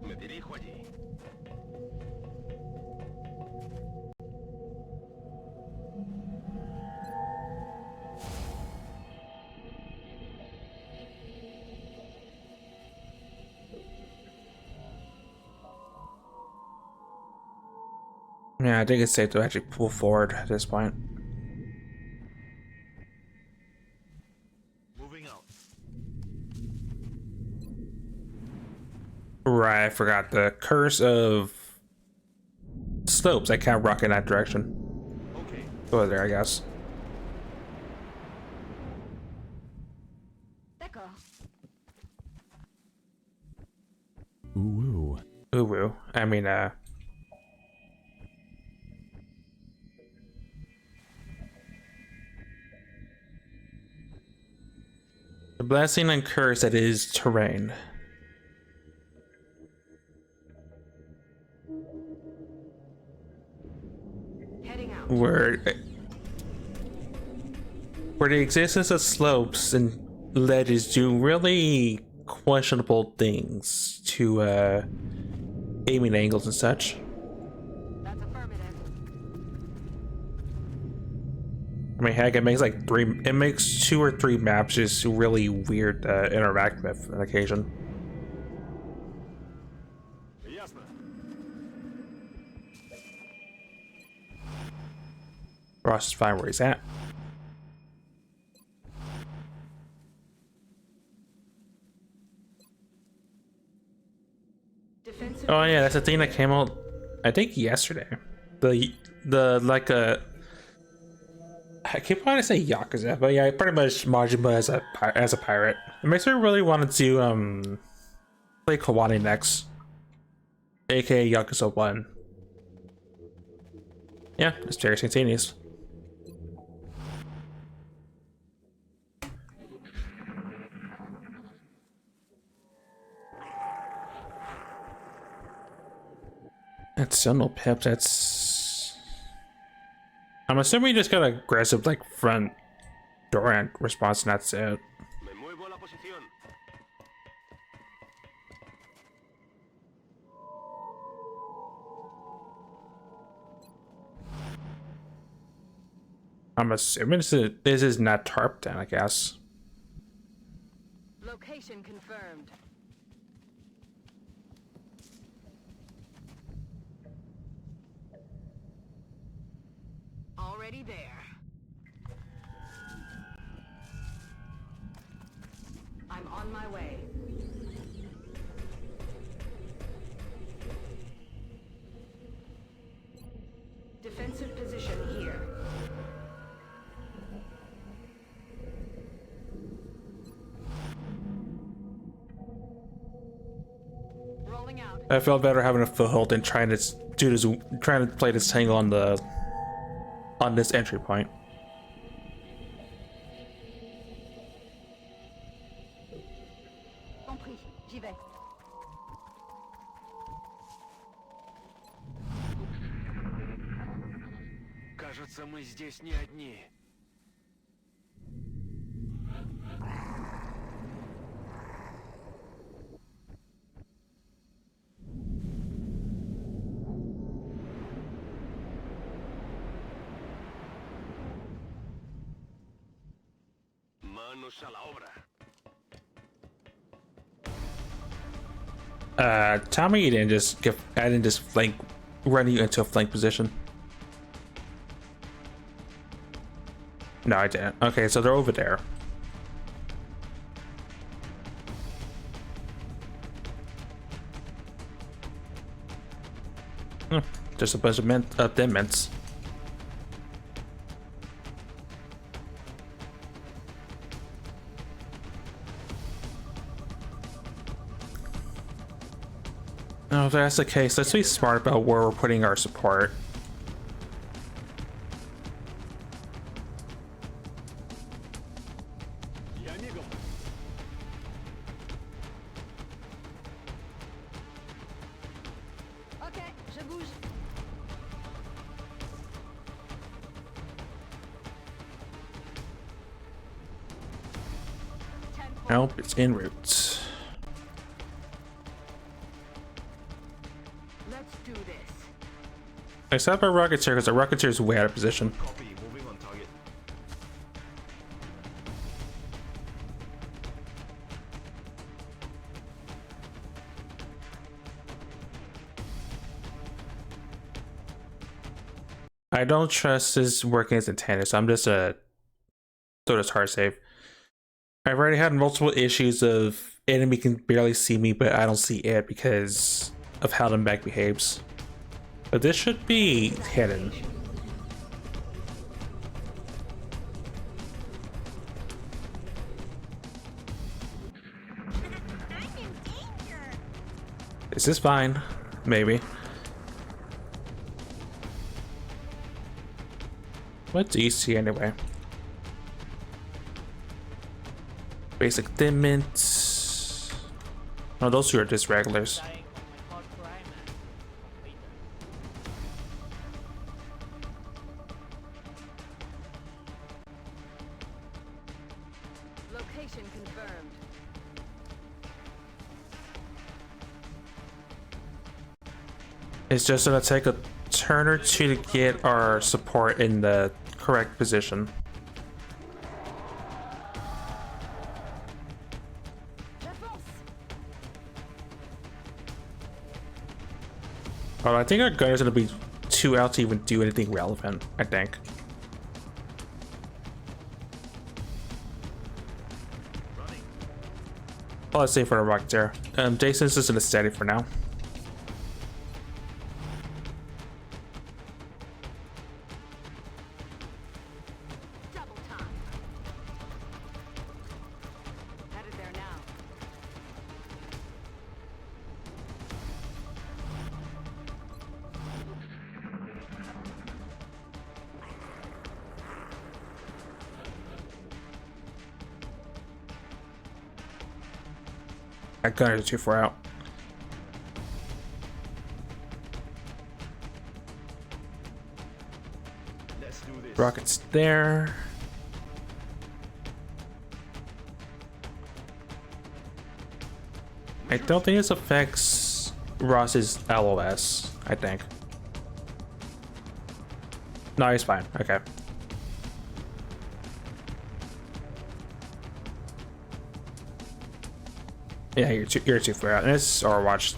Me dirijo allí. Yeah, I think it's safe to actually pull forward at this point. Moving out. Right, I forgot the curse of slopes. I can't rock in that direction. Okay. Go there, I guess. D'accord. Ooh. Ooh, woo. I mean, the blessing and curse that is terrain. Heading out. Where the existence of slopes and ledges do really questionable things to aiming angles and such. That's affirmative. I mean, heck, it makes like it makes 2 or 3 maps just really weird to interact with on occasion. Ясно. Ross is fine where he's at. Oh yeah, that's the thing that came out, I think yesterday. The like I keep wanting to say Yakuza, but yeah, pretty much Majima as a pirate. It makes me really want to play Kawani next, aka Yakuza 1. Yeah, it's very continuous. That's still no pip. That's. I'm assuming you just got aggressive like front door and response, and that's it. Me muevo a la posición. I'm assuming this is not tarp then, I guess. Location confirmed. Already there. I'm on my way. Defensive position here. Rolling out. I felt better having a foothold than trying to trying to play this tangle on this entry point. Compris, j'y vais. Кажется, мы здесь не одни. Manos a la obra. Tell me you didn't just I didn't just flank run you into a flank position. No, I didn't. Okay, so they're over there. Just a bunch of thin mints. No, if that's the case, let's be smart about where we're putting our support. Ok, je bouge. Nope, it's en route. Let's do this. Except for Rocketeer, because the Rocketeer is way out of position. Copy, moving on target. I don't trust this working as intended, so I'm just throw this hard save. I've already had multiple issues of enemy can barely see me, but I don't see it because of how the mech behaves. But this should be hidden. This is fine, maybe. What's EC anyway? Basic thin mints. No, those two are just regulars. Location confirmed. It's just gonna take a turn or two to get our support in the correct position. Oh, I think our gun is gonna be too out to even do anything relevant, I think. Well, let's see for the Rocketeer. Jason's just gonna steady for now. That gunner is too far out. Let's do this. Rockets there. I don't think this affects Ross's LOS, I think. No, he's fine. Okay. Yeah, you're too far out. And it's Overwatch.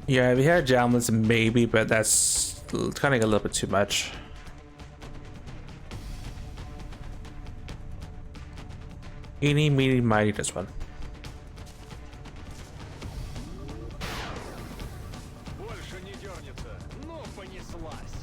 Yeah, we had javelins maybe, but that's kind of a little bit too much. Eeny, meeny, mighty, this one. Больше не дернется. Ну, понеслась.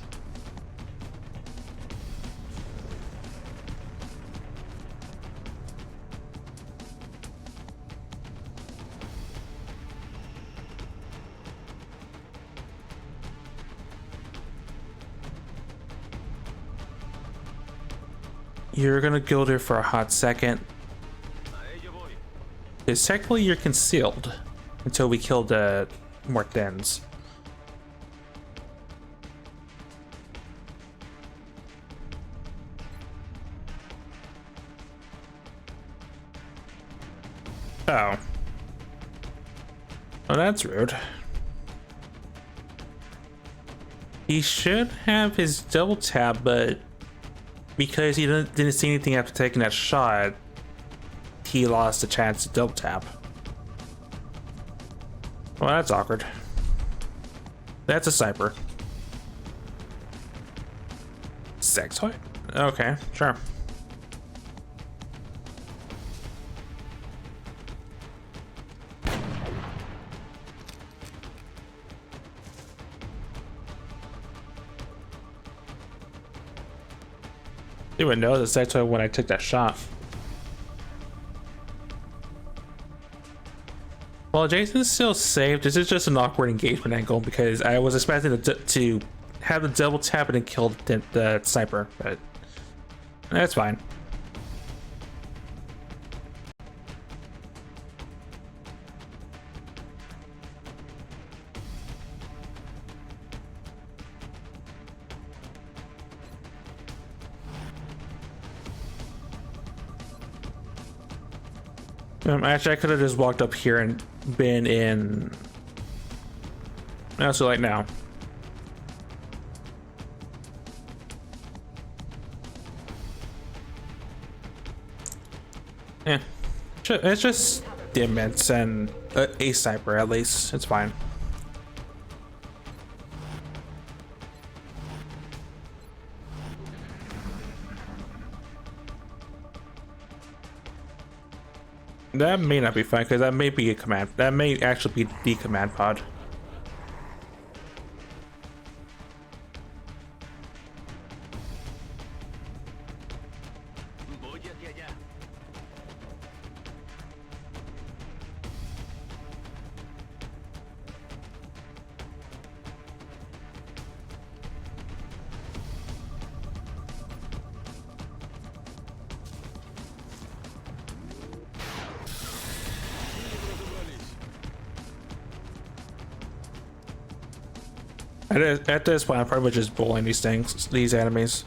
You're gonna go there for a hot second. Because technically you're concealed until we kill the more thins. Oh. Oh, that's rude. He should have his double tap, but because he didn't see anything after taking that shot, he lost the chance to double tap. Well, that's awkward. That's a sniper. Sex toy? Okay, sure. You would know the sex toy when I took that shot. Well, Jason's still safe. This is just an awkward engagement angle because I was expecting to have the double tap and then kill the sniper, but that's fine. Actually, I could have just walked up here and been in. Also, like now. Yeah, it's just dimits and a sniper at least. It's fine. That may not be fine because that may be a command. That may actually be the command pod. At this point, I'm probably just bullying these things, these enemies.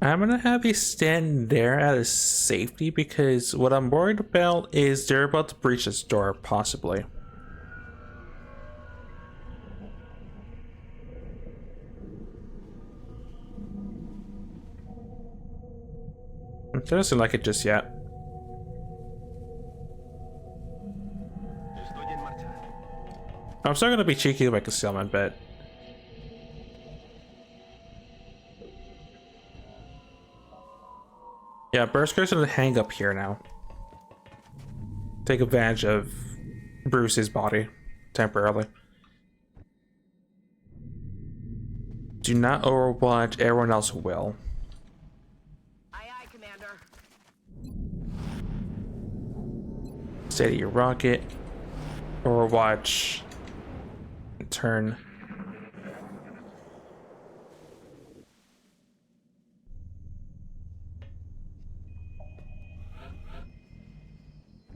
I'm gonna have you stand there out of safety because what I'm worried about is they're about to breach this door, possibly. It doesn't seem like it just yet. I'm still gonna be cheeky with my concealment, but yeah, Berserker's gonna hang up here now. Take advantage of Bruce's body temporarily. Do not overwatch, everyone else will. Aye, aye, Commander. Steady your rocket. Overwatch. Turn.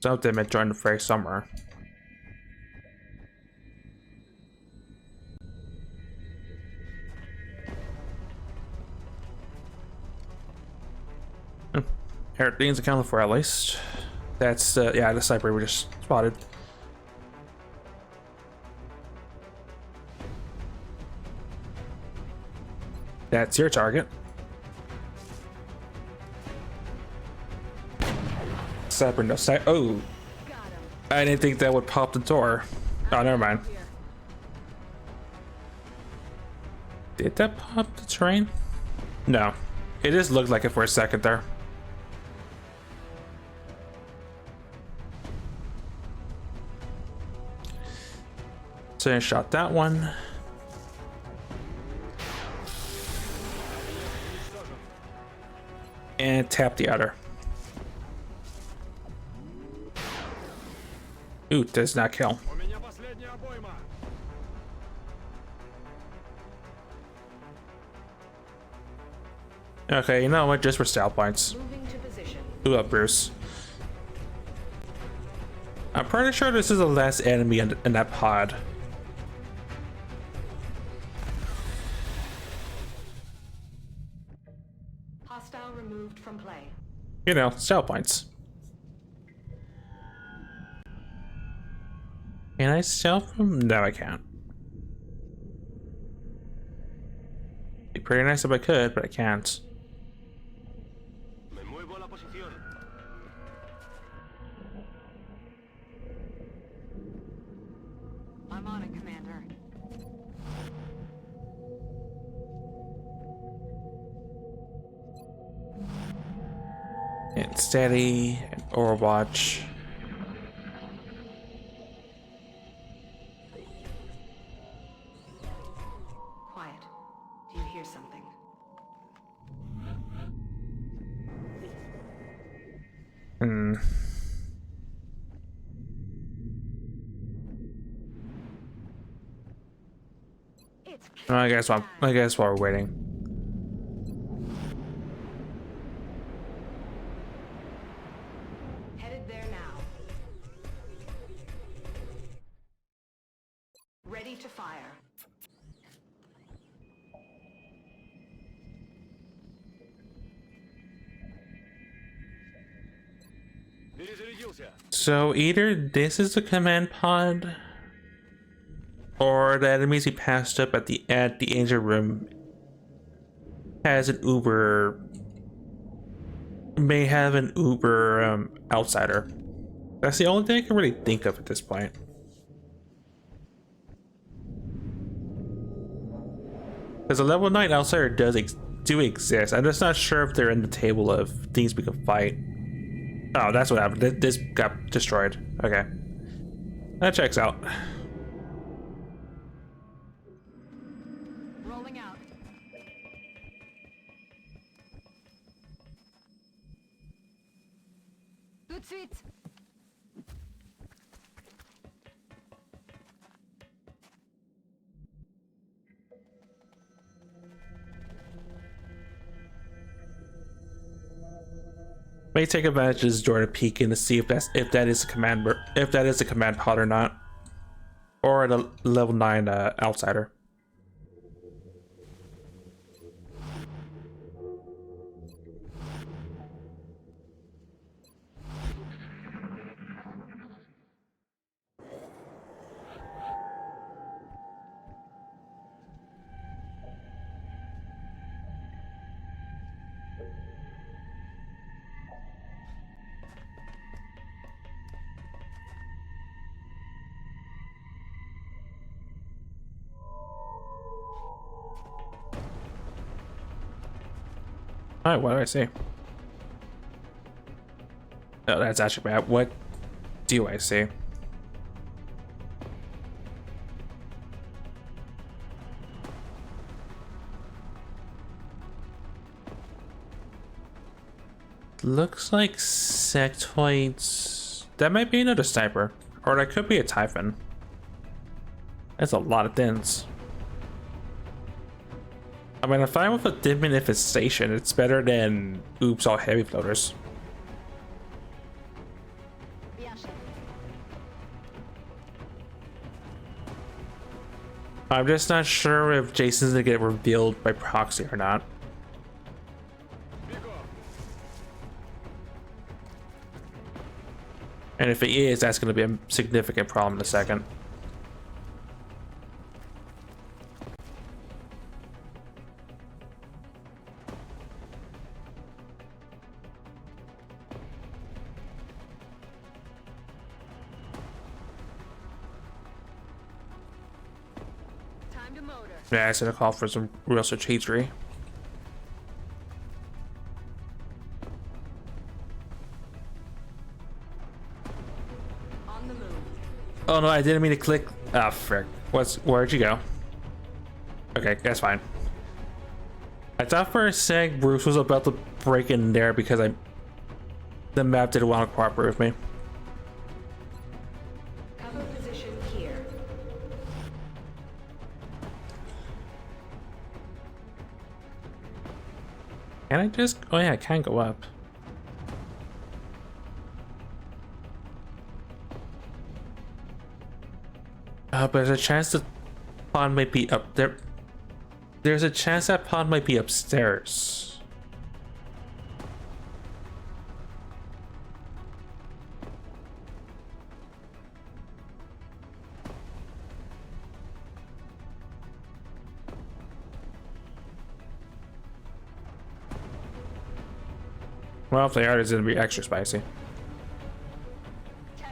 Some of them had joined the fray somewhere. Everything's accounted for at least. That's yeah, the sniper we just spotted. That's your target. Sniper no sight. Oh, I didn't think that would pop the door. Oh, never mind. Did that pop the terrain? No, it just looked like it for a second there. So I shot that one. And tap the other. Ooh, does not kill. Okay, you know what? Just for style points. Who up, Bruce? I'm pretty sure this is the last enemy in that pod. Hostile removed from play. You know, style points. Can I sell from? No, I can't. Be pretty nice if I could, but I can't. I'm on it, Commander. And steady, and Overwatch. Quiet. Do you hear something? Hmm. It's I guess while we're waiting. headed there now. Ready to fire. So either this is the command pod, or the enemies he passed up at the engine room has an Uber, may have an Uber outsider. That's the only thing I can really think of at this point. Because a level 9 outsider do exist. I'm just not sure if they're in the table of things we can fight. Oh, that's what happened. This got destroyed. Okay. That checks out. Rolling out. Good sweet. May take advantage of this door to peek in to see if that is a command pod or not, or a level 9 outsider. Alright, what do I see? Oh, that's actually bad. What do I see? Looks like sectoids. That might be another sniper. Or that could be a Typhon. That's a lot of thins. I mean, if I'm with a dim manifestation, it's better than oops, all heavy floaters. I'm just not sure if Jason's gonna get revealed by proxy or not. And if he is, that's gonna be a significant problem in a second. Time to motor. Yeah, it's gonna call for some real strategy. On the move. Oh no, I didn't mean to click. Ah, frick. Where'd you go? Okay, that's fine. I thought for a sec Bruce was about to break in there because the map didn't want to cooperate with me. Cover position here. Can I just? Oh yeah, I can go up. But there's a chance the pond might be up there. There's a chance that pond might be upstairs. Well, if they are, it's gonna be extra spicy. 10-4.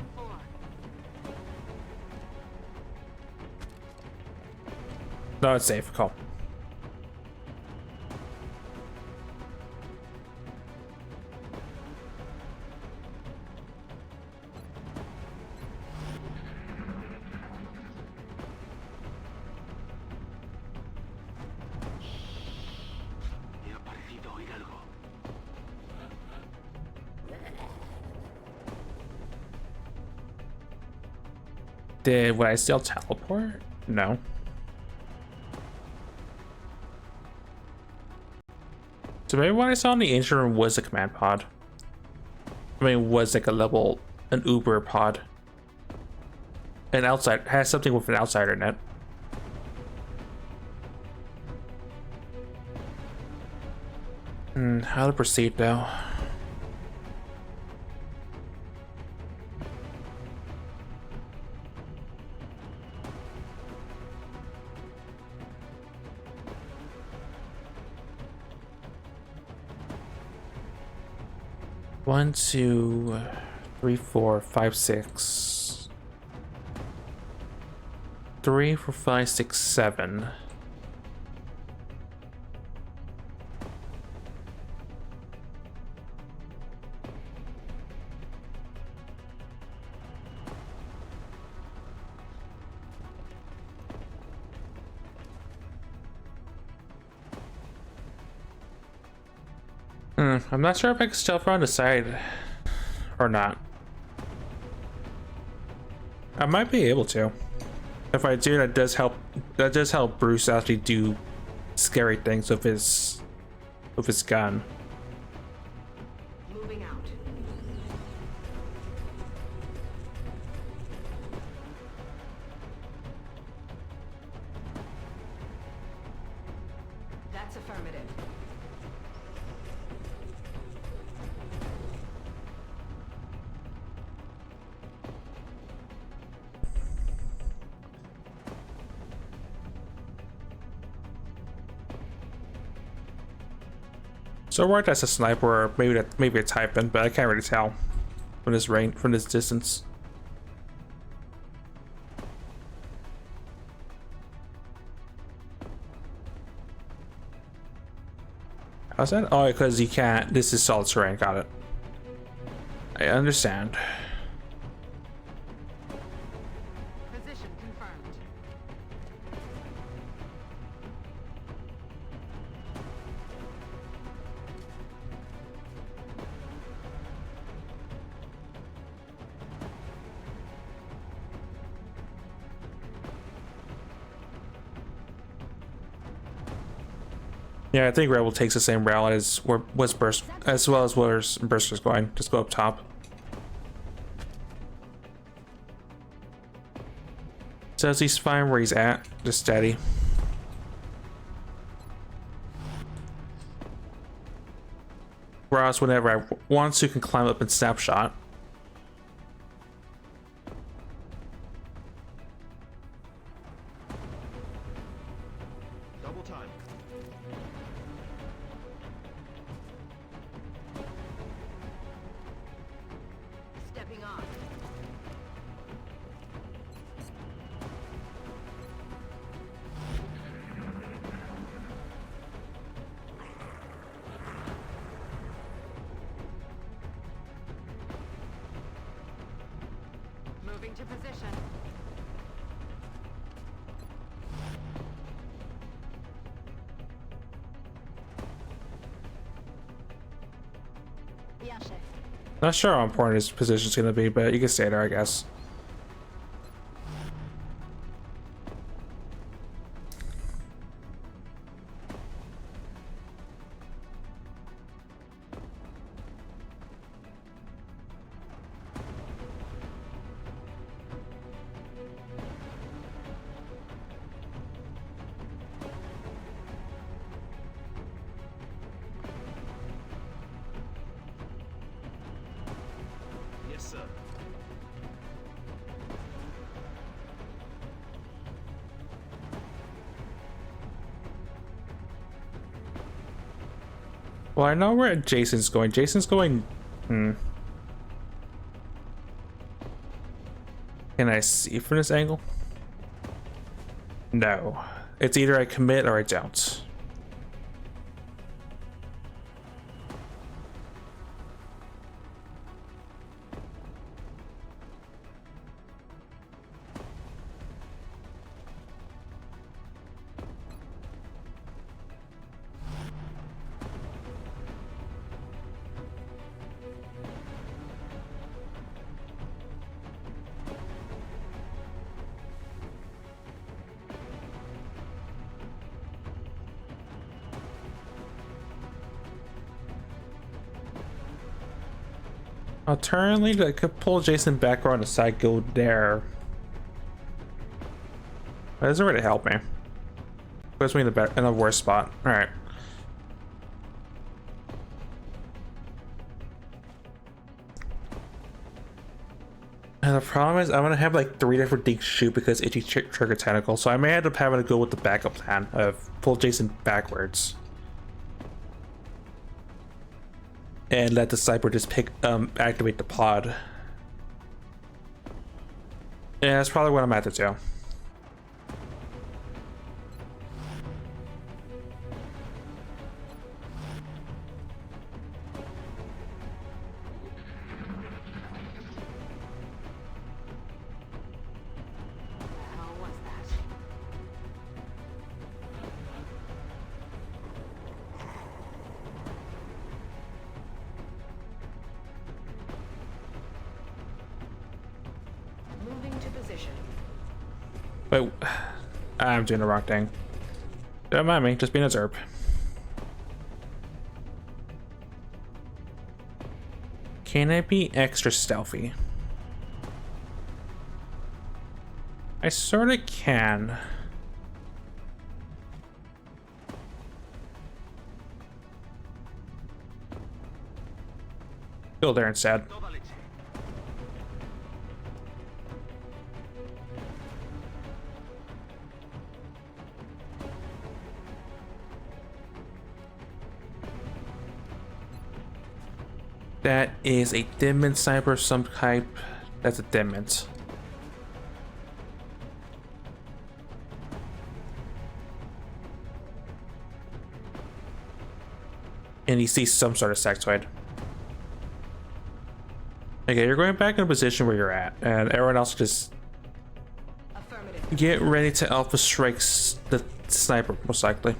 No, it's safe. Cool. He ha parecido oír algo. Would I still teleport? No. So maybe what I saw in the engine room was a command pod. I mean, was like an Uber pod. An outside, has something with an outsider in it. How to proceed though? One, two, 3, 4, 5, 6. 3, 4, 5, 6, 7. I'm not sure if I can stealth around the side or not. I might be able to. If I do, that does help. That does help Bruce actually do scary things with his gun. Moving out. That's affirmative. So right, that's a sniper, or maybe a Typhon, but I can't really tell from this range, from this distance. How's that? Oh, because you can't. This is solid terrain. Got it. I understand. Position confirmed. Yeah, I think Rebel takes the same route as where Burst, as well as where Burster's going. Just go up top. Says he's fine where he's at, just steady. Whereas whenever I want to, can climb up and snapshot. Double time. Stepping off. Moving to position. Bien, chef. Not sure how important his position's gonna be, but you can stay there, I guess. Yes, sir. Well, I know where Jason's going. Jason's going... Can I see from this angle? No. It's either I commit or I don't. Alternatively, I could pull Jason back around the side, go there. That doesn't really help me. Puts me in the worst spot. Alright. And the problem is, I'm gonna have like 3 different things shoot because itchy trigger tentacle, so I may end up having to go with the backup plan of pull Jason backwards. And let the sniper just activate the pod. Yeah, that's probably what I'm at to do. How was that? Moving to position. Wait, I'm doing the wrong thing. Don't mind me, just being a zerp. Can I be extra stealthy? I sorta can. Go there instead. That is a Denman sniper of some type. That's a Denman. and he sees some sort of sectoid. Okay, you're going back in a position where you're at, and everyone else just Affirmative. get ready to alpha strike the sniper, most likely.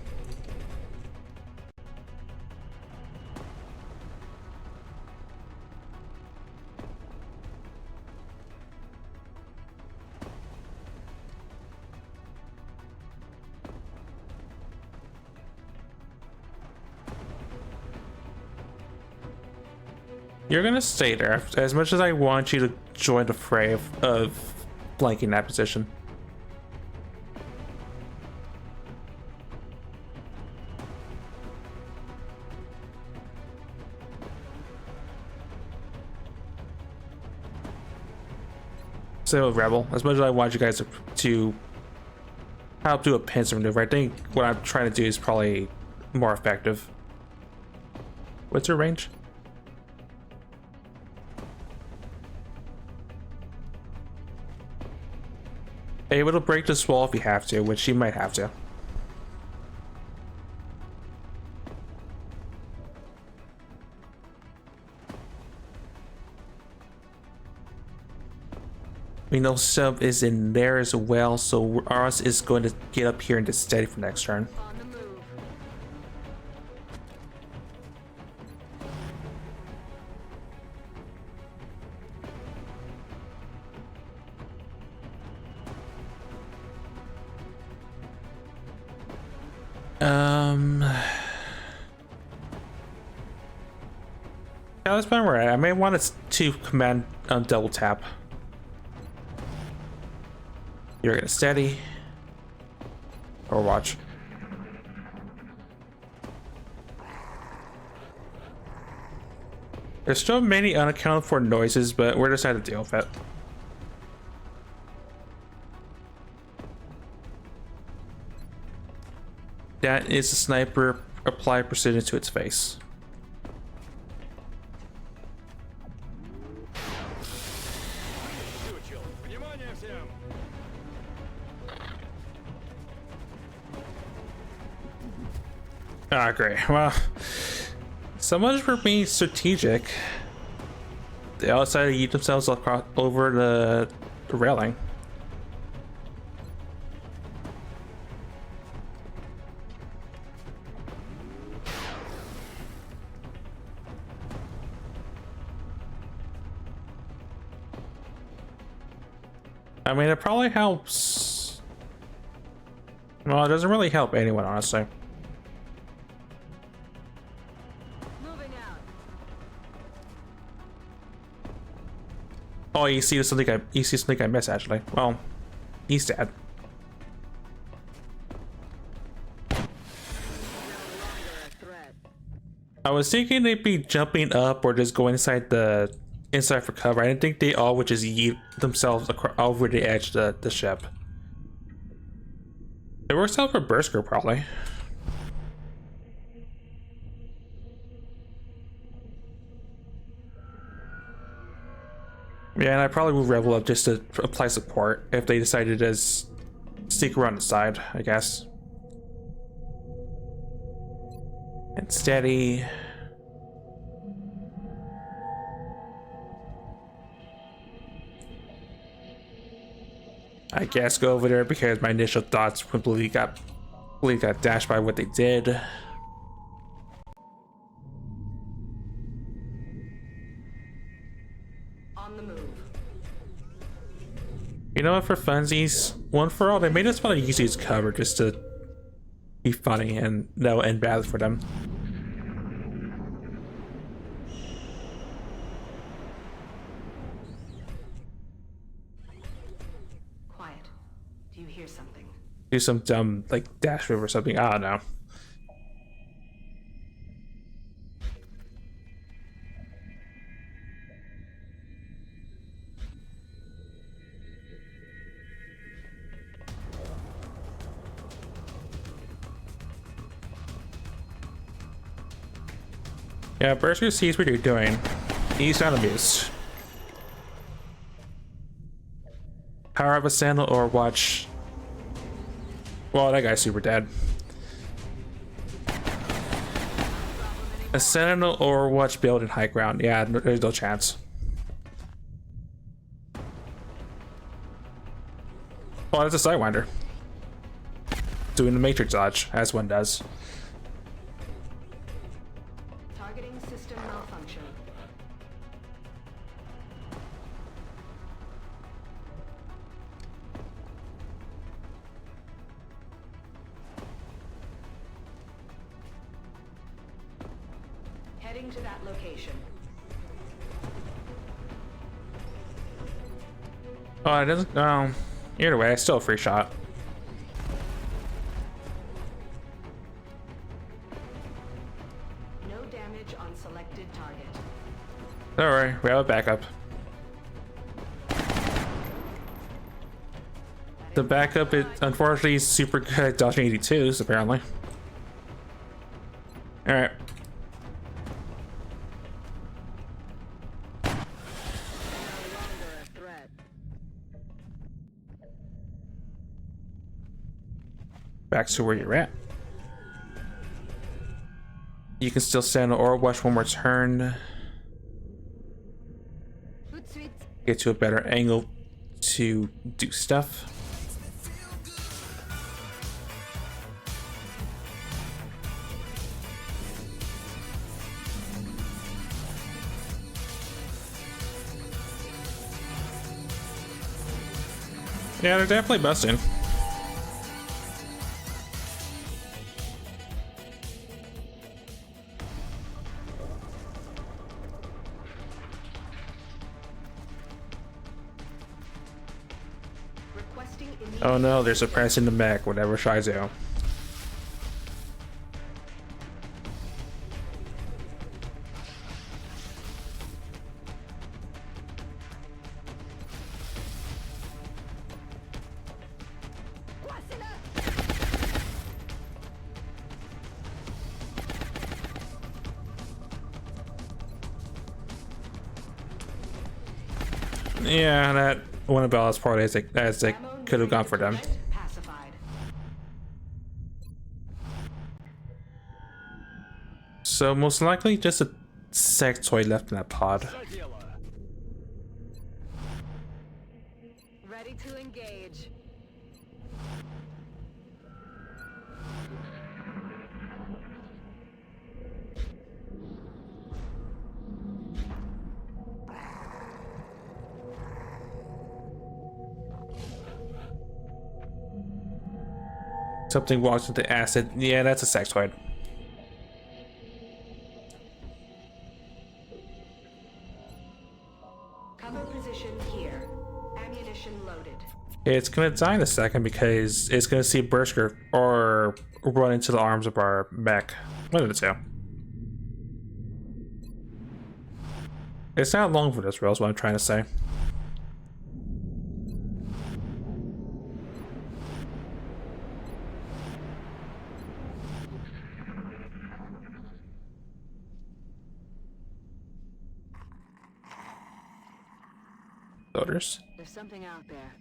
You're gonna stay there as much as I want you to join the fray of flanking that position. So Rebel, as much as I want you guys to help do a pincer maneuver, I think what I'm trying to do is probably more effective. What's your range? Able to break this wall if you have to, which you might have to. We know sub is in there as well, so ours is going to get up here and just steady for next turn. On the move. Yeah, that's where we're at. I may want us to command double tap. You're gonna steady. Or watch. There's still many unaccounted for noises, but we're just had to deal with it. That is the sniper. Apply precision to its face. Ah, great. Well, so much for being strategic. They all decided to eat themselves across over the railing. I mean, it probably helps. Well, it doesn't really help anyone, honestly. Moving out. Oh, you see something I missed actually. Well, he's dead. No longer a threat. I was thinking they'd be jumping up or just going inside for cover. I didn't think they all would just yeet themselves over the edge of the ship. It works out for Berserker probably. Yeah, and I probably will level up just to apply support if they decided to just sneak around the side, I guess. And steady. I guess go over there because my initial thoughts completely got dashed by what they did. On the move. You know what, for funsies, one for all, they made us want to use these cover just to be funny and no end bad for them. Quiet. Do you hear something? Do some dumb like dash move or something. I don't know. Yeah, Berserker sees what you're doing. He's not amused. Power up a sandal or watch. Well, that guy's super dead. Problem A Sentinel Overwatch build in high ground. Yeah, there's no chance. Oh, that's a Sidewinder. Doing the Matrix dodge, as one does. Targeting system malfunction. Heading to that location. Oh, it doesn't. Either way, it's still a free shot. No damage on selected target. Don't worry, we have a backup. The backup, it unfortunately is super good at dodging 82s, apparently. Alright. No longer a threat. Back to where you're at. You can still stand or watch one more turn. Tout de suite. Get to a better angle to do stuff. Yeah, they're definitely busting. Requesting Oh no, there's a press in the back, whatever Shizo. Yeah, that one of Bella's part as they could have gone for them. Pacified. So most likely just a sectoid left in that pod. Ready to engage. Something walks into acid. Yeah, that's a sectoid. Cover position here. Ammunition loaded. It's gonna die in a second because it's gonna see Berserker or run into the arms of our mech. One of the two. It's not long for this rail, is what I'm trying to say. Loaders. There's something out there.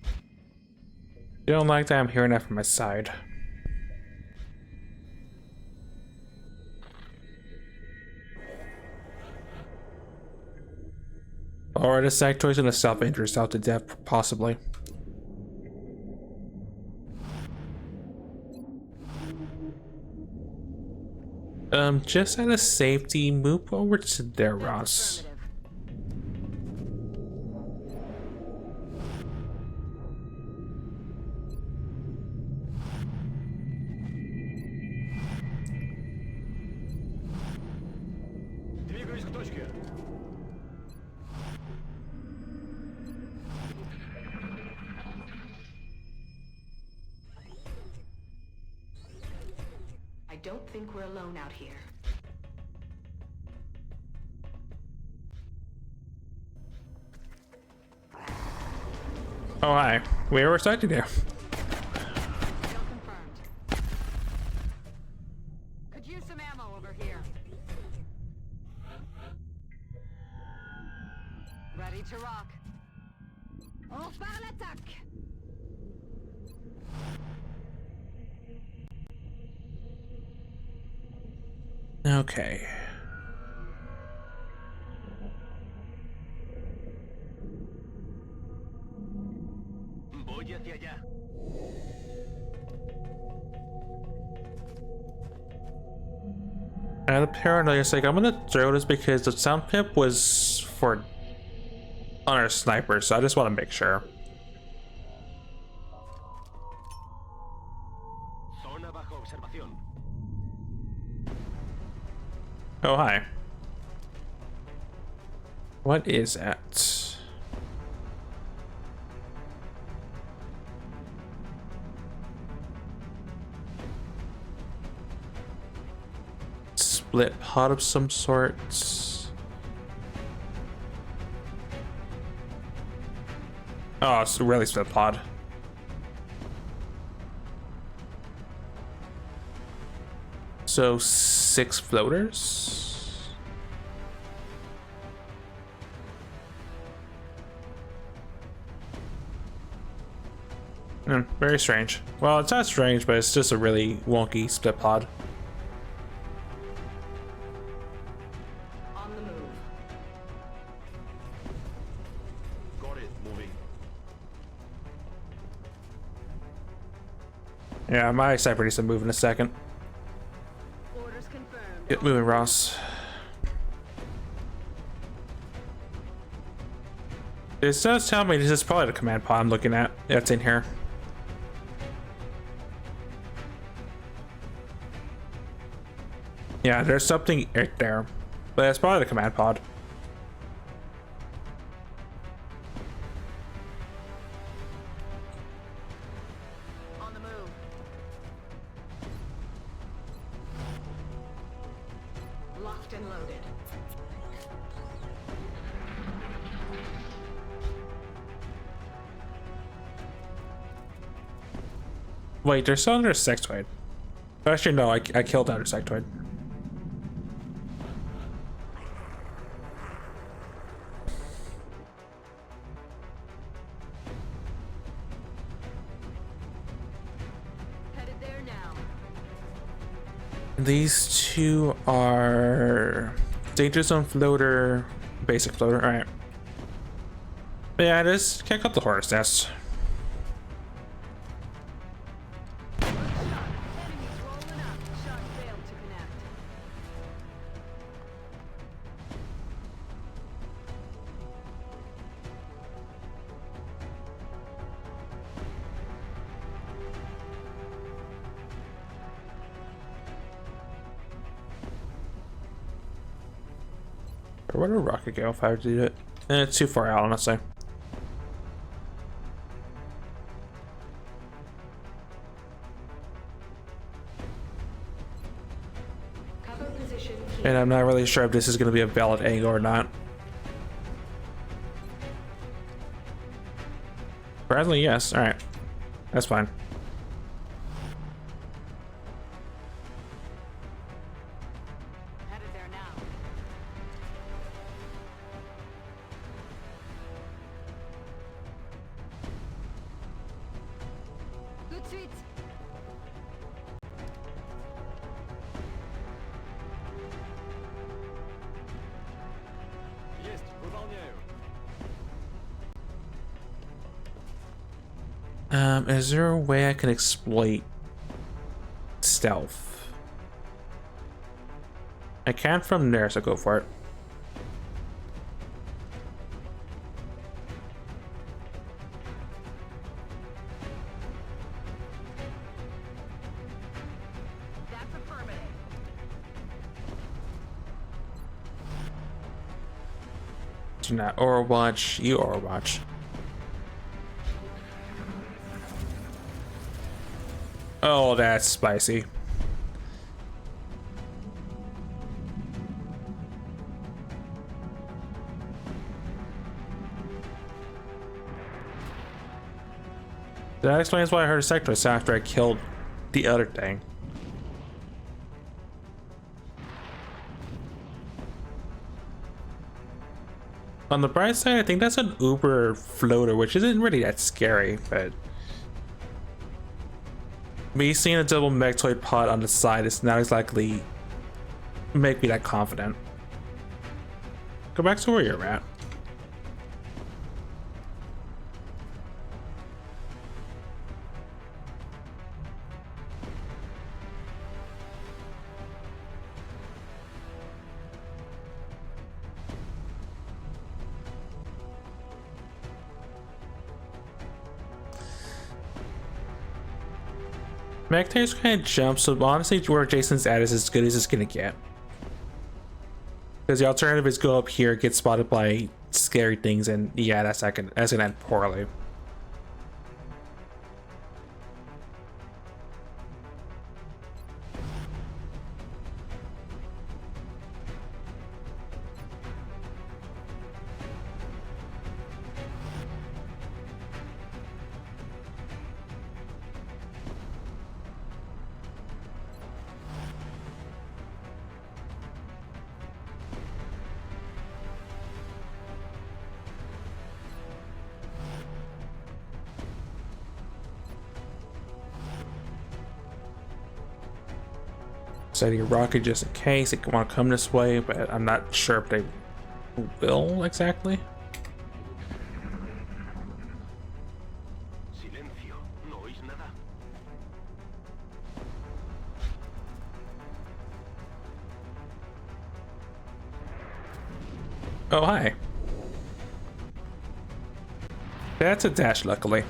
You don't like that? I'm hearing that from my side. Or the sectoid's gonna self-injure itself to death, possibly. Just out of safety, move over to there, Ross. Affirmative. Двигаюсь к точке. I don't think we're alone out here. Oh, hi. We were starting there. Kill confirmed. Could use some ammo over here. Ready to rock. On part l'attaque. Okay. I had a paranoia. It's like, I'm gonna throw this because the sound clip was for on our sniper, so I just want to make sure. Zona bajo observación. Oh, hi. What is that? Split pod of some sort. Oh, it's really split pod. So 6 floaters. Very strange. Well, it's not strange, but it's just a really wonky split pod. On the move. Got it. Moving. Yeah, my sniper needs to move in a second. Orders confirmed. Get moving, Ross. This does tell me this is probably the command pod I'm looking at. That's in here. Yeah, there's something right there. But it's probably the command pod. On the move. Locked and loaded. Wait, there's still another sectoid. Actually, no, I killed another sectoid. Headed there now. These two are danger zone floater, basic floater. All right. But yeah, just check out the horse nest. Enemies rolling up. Shot failed to connect. Where would a rocket go if I were to do it? It's too far out, honestly. Cover position key. And I'm not really sure if this is going to be a valid angle or not. Apparently, yes. All right, that's fine. Headed there now. Good sweets. Есть. Выполняю. Is there a way I can exploit stealth? I can't from there, so go for it. That's affirmative. Do not overwatch. You overwatch. Oh, that's spicy. That explains why I heard a sectorist after I killed the other thing. On the bright side, I think that's an Uber floater, which isn't really that scary, but me seeing a double mechtoid pod on the side is not exactly make me that confident. Go back to where you're at. Magtails kind of jumps, so honestly, where Jason's at is as good as it's gonna get. Because the alternative is go up here, get spotted by scary things, and yeah, that's gonna end poorly. Setting a rocket just in case it want to come this way, but I'm not sure if they will exactly. Silencio. ¿No oís nada? Oh, hi. That's a dash, luckily.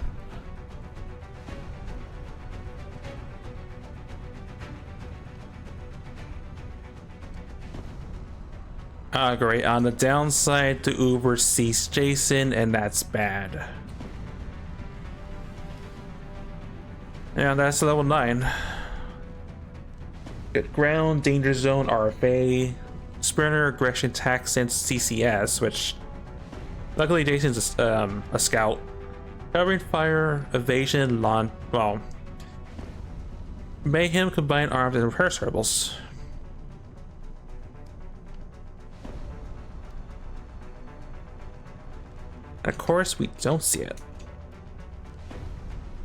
Great. On the downside, the Uber sees Jason, and that's bad. Yeah, that's level 9. Good ground, danger zone, RFA, sprinter, aggression, attack, sense, CCS, which luckily Jason's a scout. Covering fire, evasion, launch. Well, mayhem, combined arms, and repair circles. Of course, we don't see it.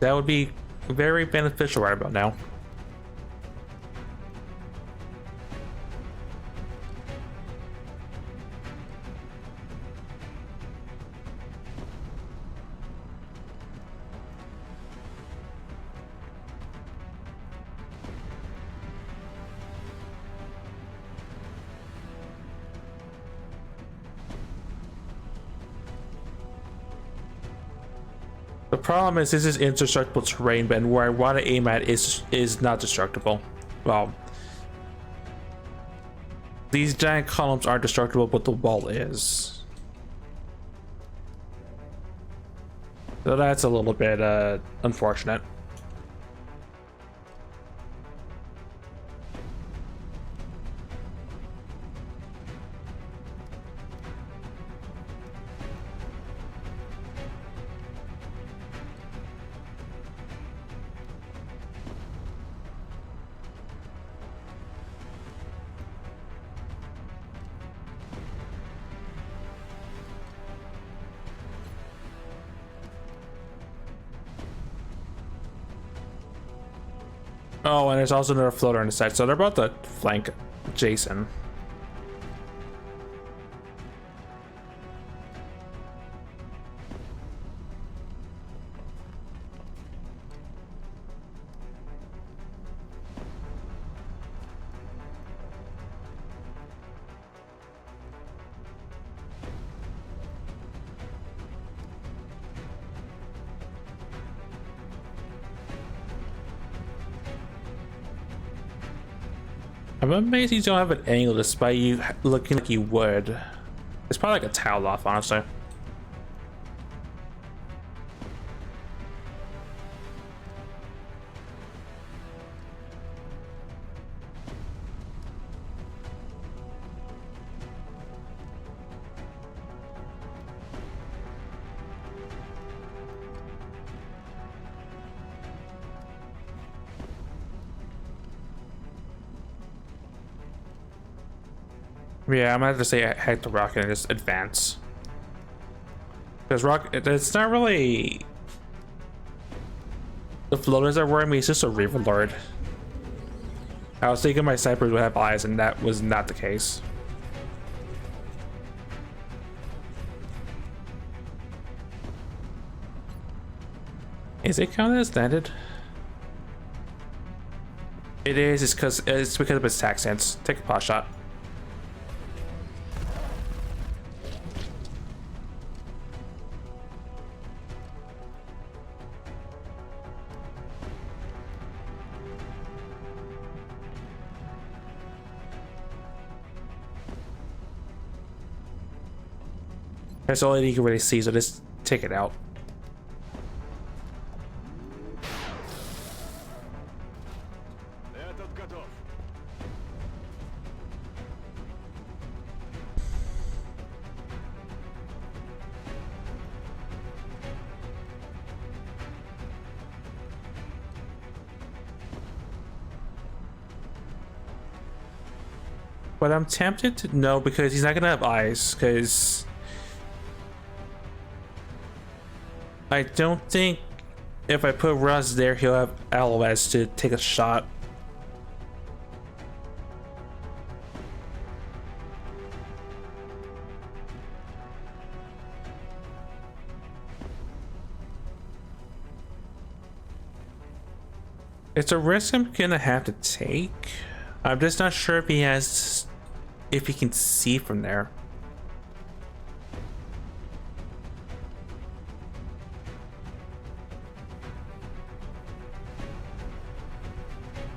That would be very beneficial right about now. The problem is this is indestructible terrain, but where I want to aim at is not destructible. Well, these giant columns aren't destructible, but the wall is. So that's a little bit unfortunate. Oh, and there's also another floater on the side, so they're about to flank Jason. I'm amazed you don't have an angle despite you looking like you would. It's probably like a towel off, honestly. Yeah, I'm gonna have to say head to rocket and just advance. Because it's not really the floaters that worry me. It's just a Reaver Lord. I was thinking my snipers would have eyes, and that was not the case. Is it counted as landed? It is. It's because of its attack sense. Take a pot shot. That's all you can really see, so just take it out. Этот готов. But I'm tempted to no, because he's not gonna have eyes, because I don't think if I put Russ there, he'll have LOS to take a shot. It's a risk I'm gonna have to take. I'm just not sure if he can see from there.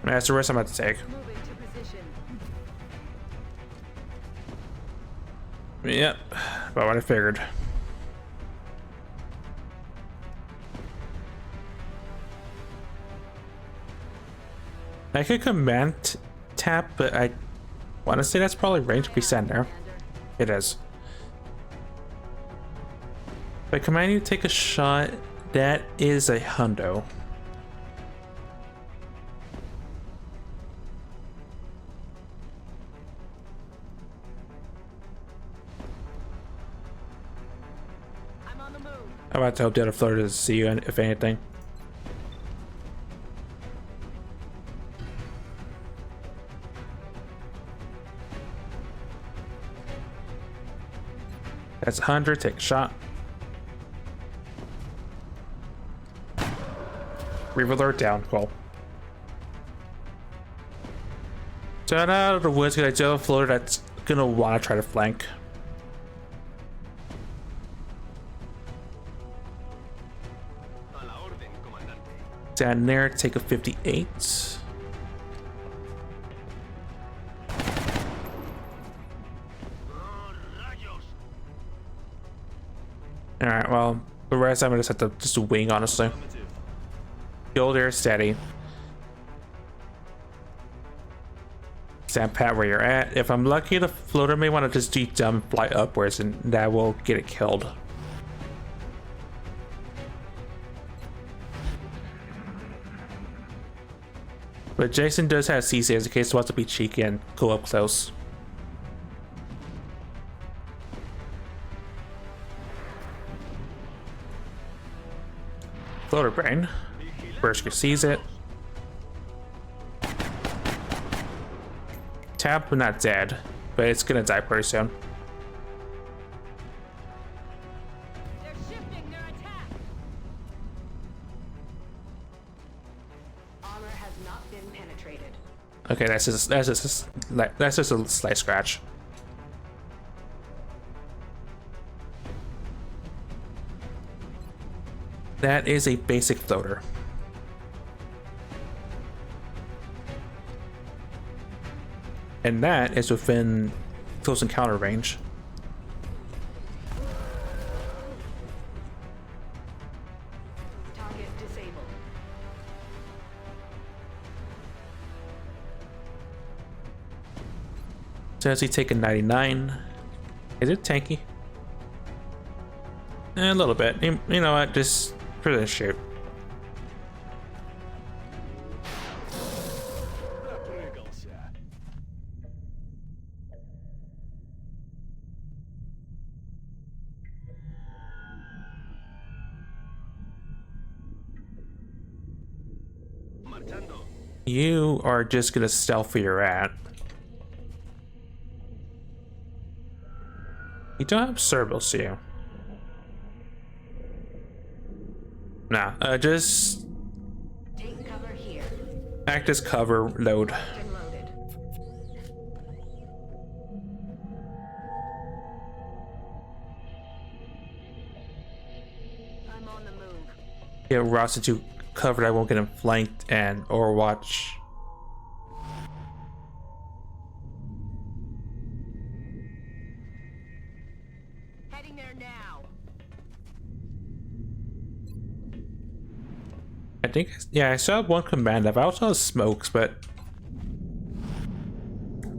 That's the risk I'm about to take. Moving to position. Yep, about what I figured. I could command tap, but I want to say that's probably range percent there. It is. If I command you to take a shot, that is a hundo. I'm on the move. I'm about to hope the other floater doesn't see you, if anything. That's 100, take a shot. Reaver alert down, cool. So I'm out of the woods because I do have a floater that's gonna wanna try to flank. A la orden, comandante. Down there, take a 58. Alright, well, the rest I'm gonna just have to just wing, honestly. Hold there, steady. Stand pat where you're at. If I'm lucky, the floater may want to just do dumb and fly upwards, and that will get it killed. But Jason does have CCs in case he wants to be cheeky and go up close. Floater brain. Bershka sees it. Tap, but not dead. But it's gonna die pretty soon. They're shifting their attack. Armor has not been penetrated. Okay, that's just a slight scratch. That is a basic floater. And that is within close encounter range. Target disabled. Says he take a 99. Is it tanky? A little bit. You know what? Just for this shoot. Допрыгался. Marchando. You are just gonna stealth where you're at. You don't have Cerberus, see you. Nah, just Take cover here. act as cover, load. And loaded. I'm on the move. Get Ross into cover, I won't get him flanked and Overwatch. Heading getting there now. I think, yeah, I still have one command. I've also have smokes, but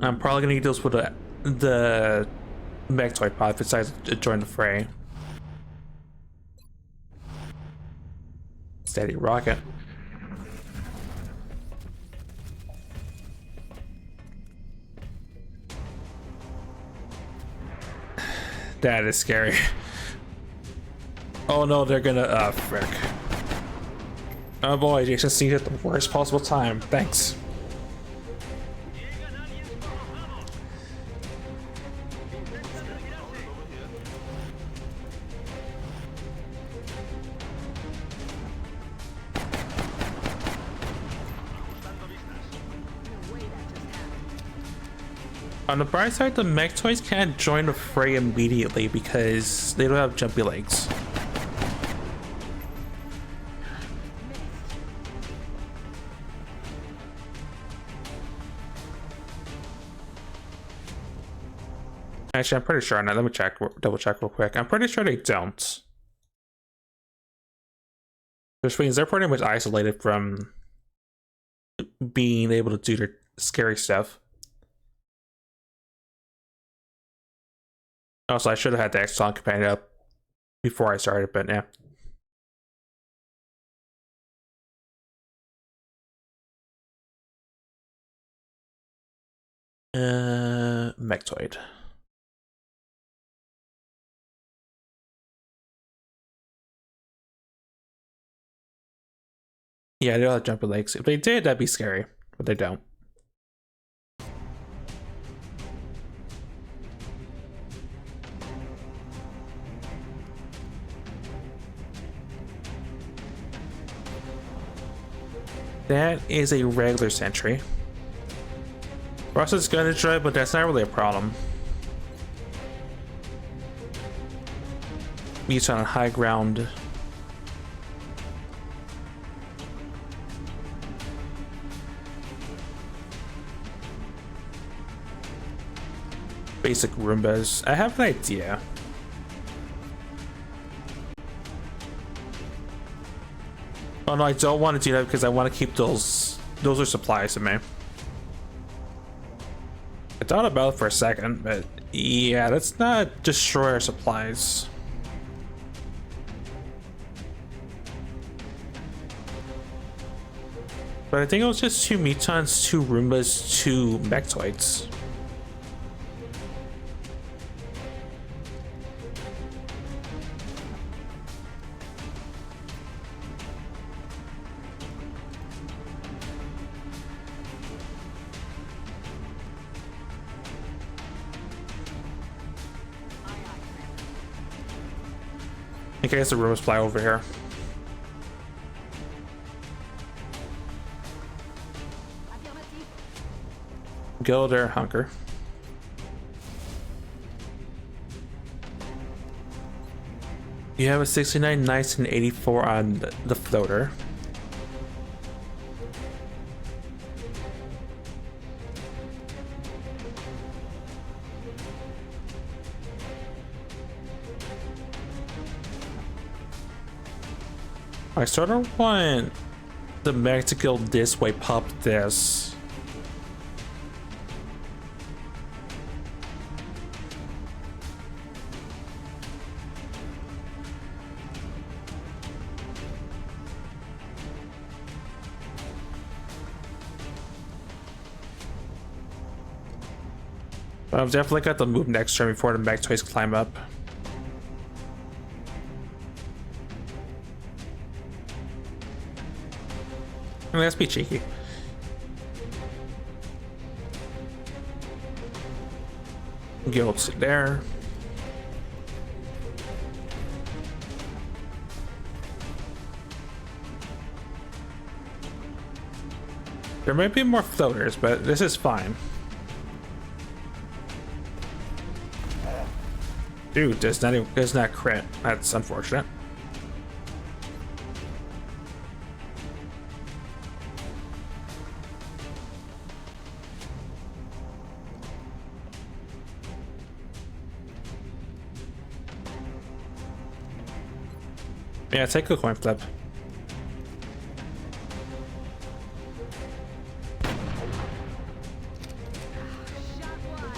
I'm probably gonna need those for the Mechtoid pod if it decides to join the fray. Steady rocket. That is scary. Oh no, they're gonna, frick. Oh boy, you just see it at the worst possible time. Thanks. On the bright side, the mech toys can't join the fray immediately because they don't have jumpy legs. Actually, I'm pretty sure. Now, let me check, double check real quick. I'm pretty sure they don't. Which means they're pretty much isolated from being able to do their scary stuff. Also, I should have had the Exxon companion up before I started, but yeah. Mechtoid. Yeah, they don't have jumping legs. If they did, that'd be scary, but they don't. That is a regular sentry. Ross is gonna try, but that's not really a problem. He's on high ground. Basic Roombas. I have an idea. Oh no, I don't want to do that because I want to keep those. Those are supplies to me. I thought about it for a second, but yeah, let's not destroy our supplies. But I think it was just 2 Metons, 2 Roombas, 2 Mechtoids. In case the Roombas fly over here. Go there, Hunker. You have a 69 nice and 84 on the floater. I sort of want the mech to go this way, pop this. I've definitely got to move next turn before the mech toys climb up. Let's be cheeky. Guild sit there. There might be more floaters, but this is fine. Dude, does not crit. That's unfortunate. Yeah, take a coin flip. Shot wide.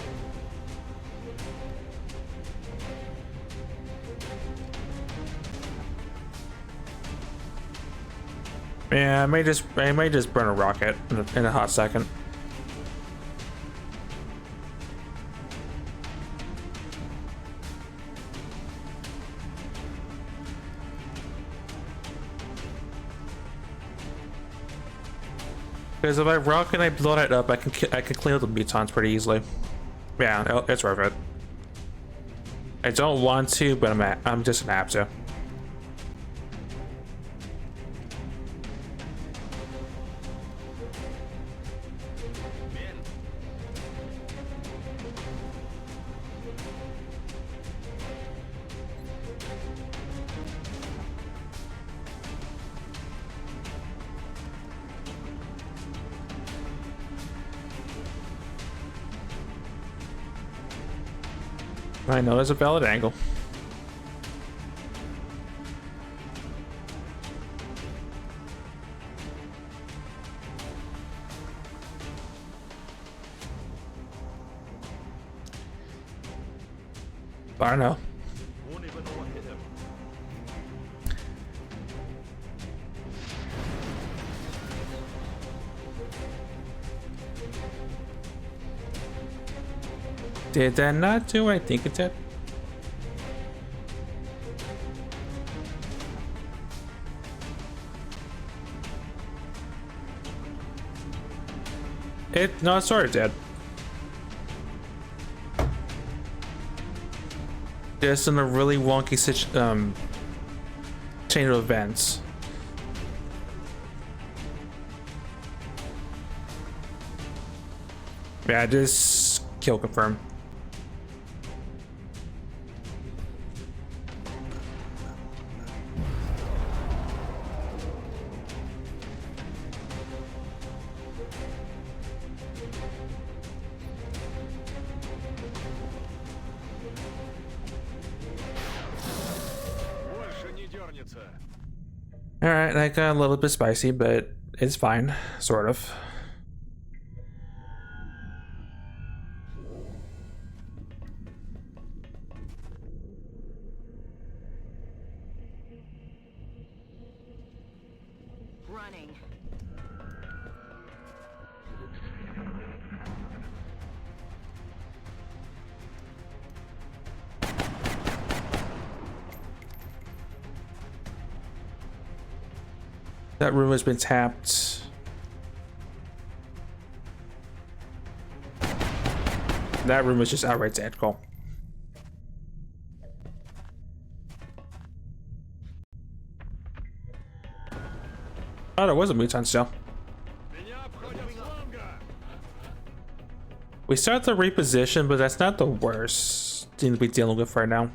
Yeah, I may just burn a rocket in a hot second. Because if I rock and I blow it up, I can clean up the mutons pretty easily. Yeah, it's worth it. I don't want to, but I'm just gonna have to. I know there's a valid angle. I don't know. Won't even know what hit him. Did that not do what I think it did? No, it sort of did. Just in a really wonky chain of events. Yeah, just kill confirm. Больше не дернется. Alright, that got a little bit spicy, but it's fine, sort of. Running. That room has been tapped. That room is just outright dead. Cool. Oh, there was a mutant still. Меня обходят с фланга. We start to reposition, but that's not the worst thing to be dealing with right now.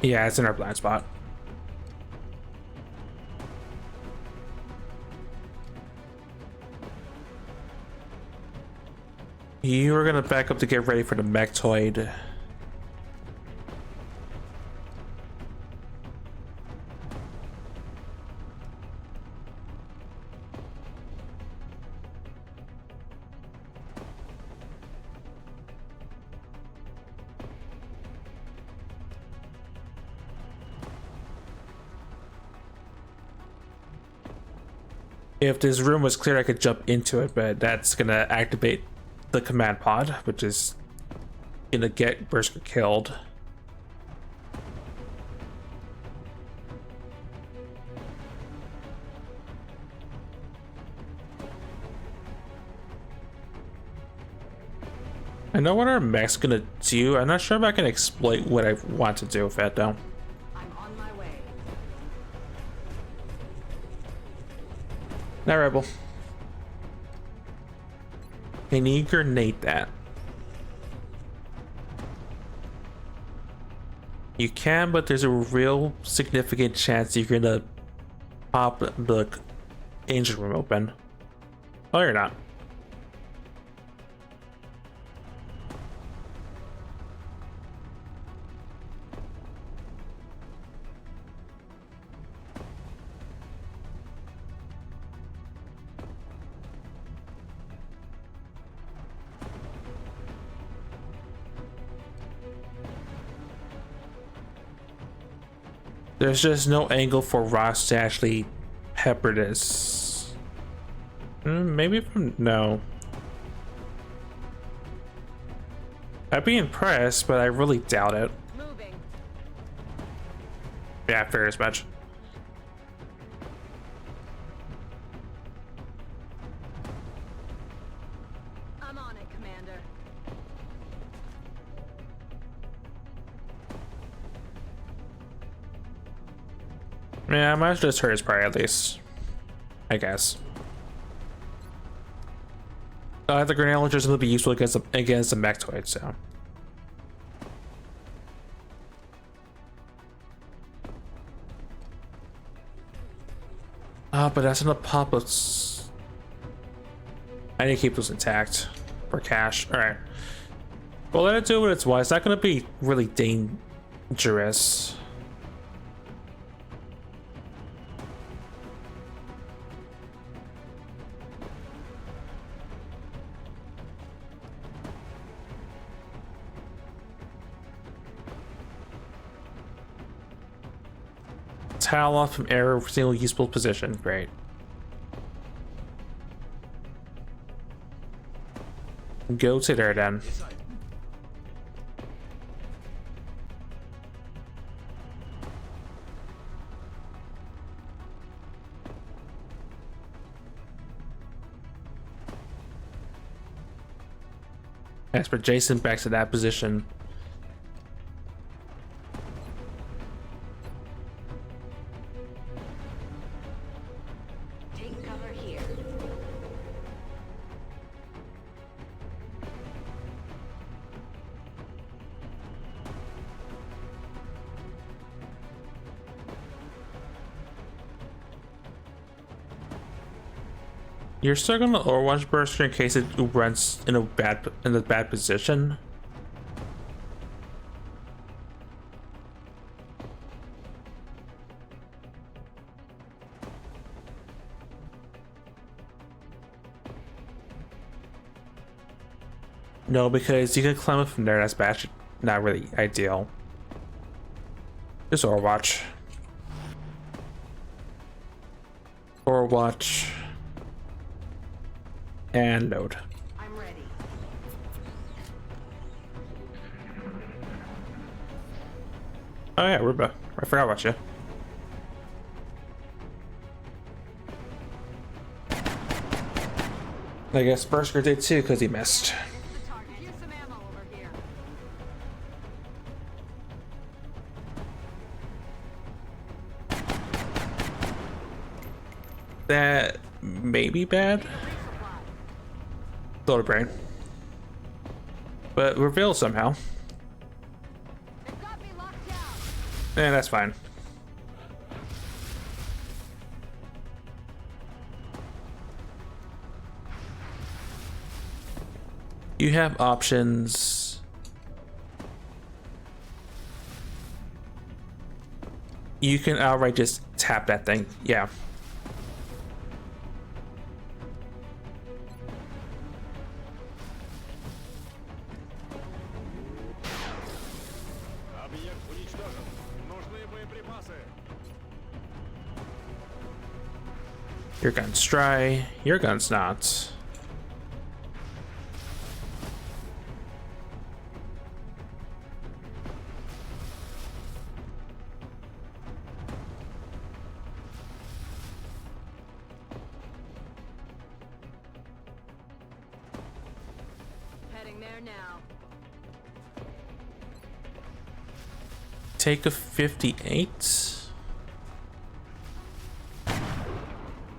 Yeah, it's in our blind spot. You are gonna back up to get ready for the mechtoid. If this room was clear, I could jump into it, but that's gonna activate the command pod, which is gonna get Berserker killed. I know what our mech's gonna do. I'm not sure if I can exploit what I want to do with that though. I'm on my way. Now, Rebel. Can you grenade that? You can, but there's a real significant chance you're gonna pop the engine room open. Oh, you're not. There's just no angle for Ross to actually pepper this. Maybe from no. I'd be impressed, but I really doubt it. Moving. Yeah, I figured as much. I'm on it, Commander. Yeah, I might as well just hurt his prey at least. I guess. The grenade launcher is going to be useful against a mechtoid, so. But that's gonna pop us. I need to keep those intact for cash. All right. Well, let it do what it's wise. It's not gonna be really dangerous. Towel off from air, single useful position. Great. Go to there then. Yes, but Jason back to that position. Take cover here. You're still gonna Overwatch Burster in case it runs in a bad position. No, because you can climb it from there. That's bad. Not really ideal. Just Overwatch. Overwatch. And load. I'm ready. Oh yeah, Ruba. I forgot about you. I guess Berserker did too because he missed. The target. Here's some ammo over here. That may be bad. Resupply. Load of brain. But revealed somehow. They've got me locked down. That's fine. You have options. You can outright just tap that thing. Yeah. Объект уничтожен. Нужны боеприпасы. Your gun's dry. Your gun's not. Heading there now. Take a 58.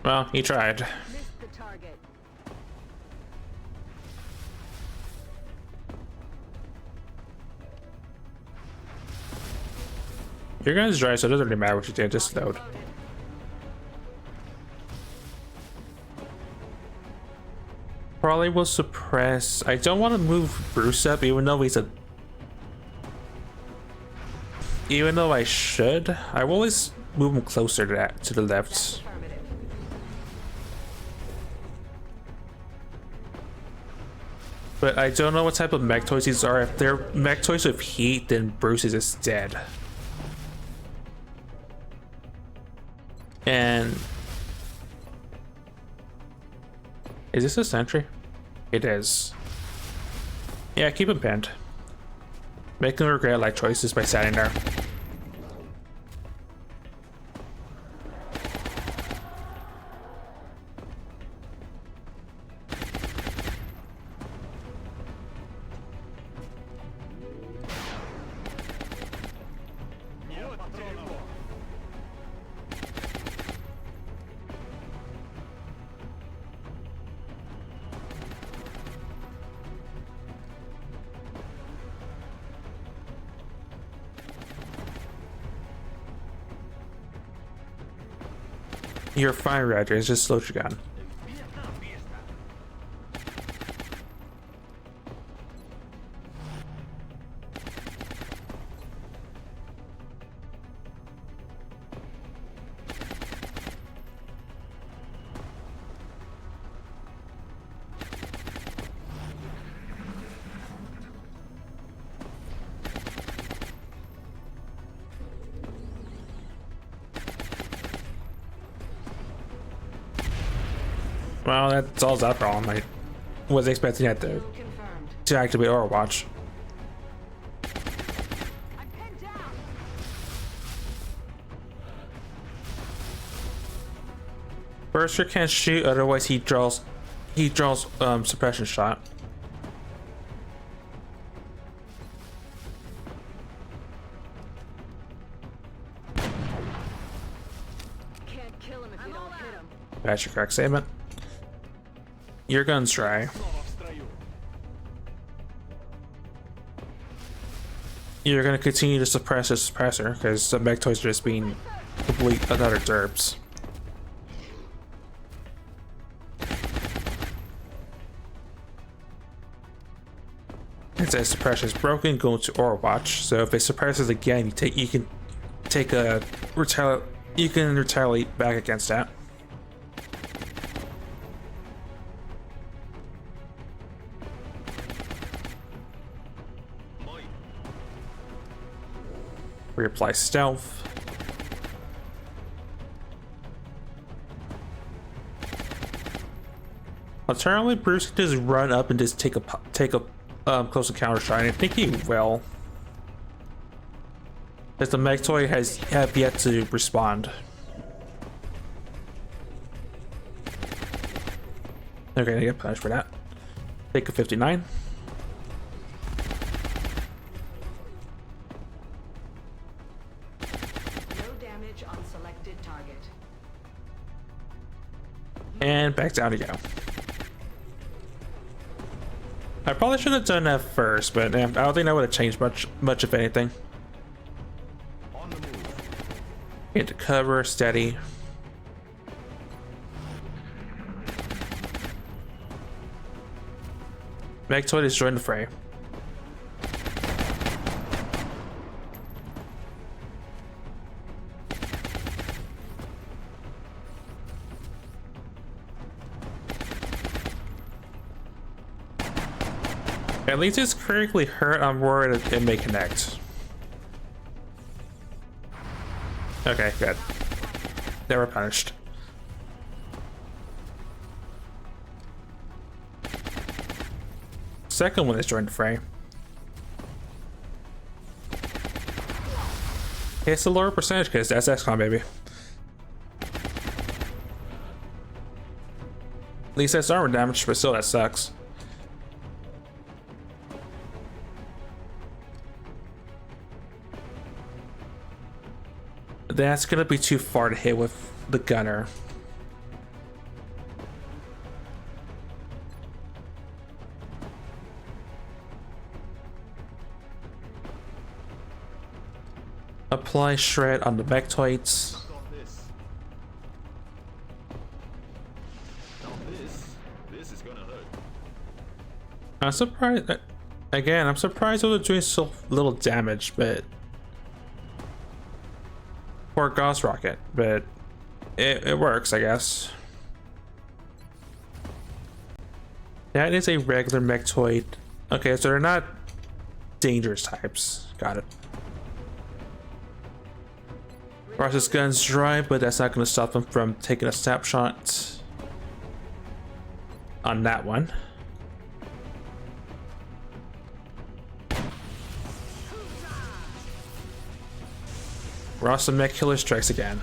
Well, he tried. Missed the target. Your gun's dry, so it doesn't really matter what you did, just load. Loaded. Probably will suppress. I don't want to move Bruce up, even though he's a. Even though I should, I will always move him closer to that, to the left. Affirmative. But I don't know what type of mech toys these are. If they're mech toys with heat, then Bruce is just dead. And is this a sentry? It is. Yeah, keep him pinned. Make him regret life choices by standing there. You're fine, Roger. It's just slow your gun. Well, that solves that problem. I was expecting that Confirmed. to activate Overwatch. I'm pinned down. Burster can't shoot, otherwise he draws suppression shot. Can't kill him if you don't hit him. That's your correct statement. Your gun's dry. You're gonna continue to suppress the suppressor because the mech toys are just being complete another derps. It says suppression is broken, go to Overwatch. So if it suppresses again, you can retaliate back against that. Reapply stealth. Alternatively, Bruce can just run up and just take a close encounter shot. And I think he will, as the mech toy have yet to respond. They're gonna get punished for that. Take a 59. On selected target. And back down to go. I probably should have done that first, but I don't think that would have changed much if anything. On the move. Get to cover, steady. Megtoid is joined the fray. At least it's critically hurt. I'm worried it may connect. Okay, good. They were punished. Second one is joined the fray. It's a lower percentage because that's XCOM, baby. At least that's armor damage, but still that sucks. That's gonna be too far to hit with the gunner. Apply shred on the Vectoids. Not this. This is gonna hurt. I'm surprised. Again, I'm surprised they're doing so little damage, but for a Gauss rocket, but it works, I guess. That is a regular Mechtoid. Okay, so they're not dangerous types. Got it. Ross's gun's dry, but that's not going to stop them from taking a snapshot on that one. Ross the Mech Killer strikes again.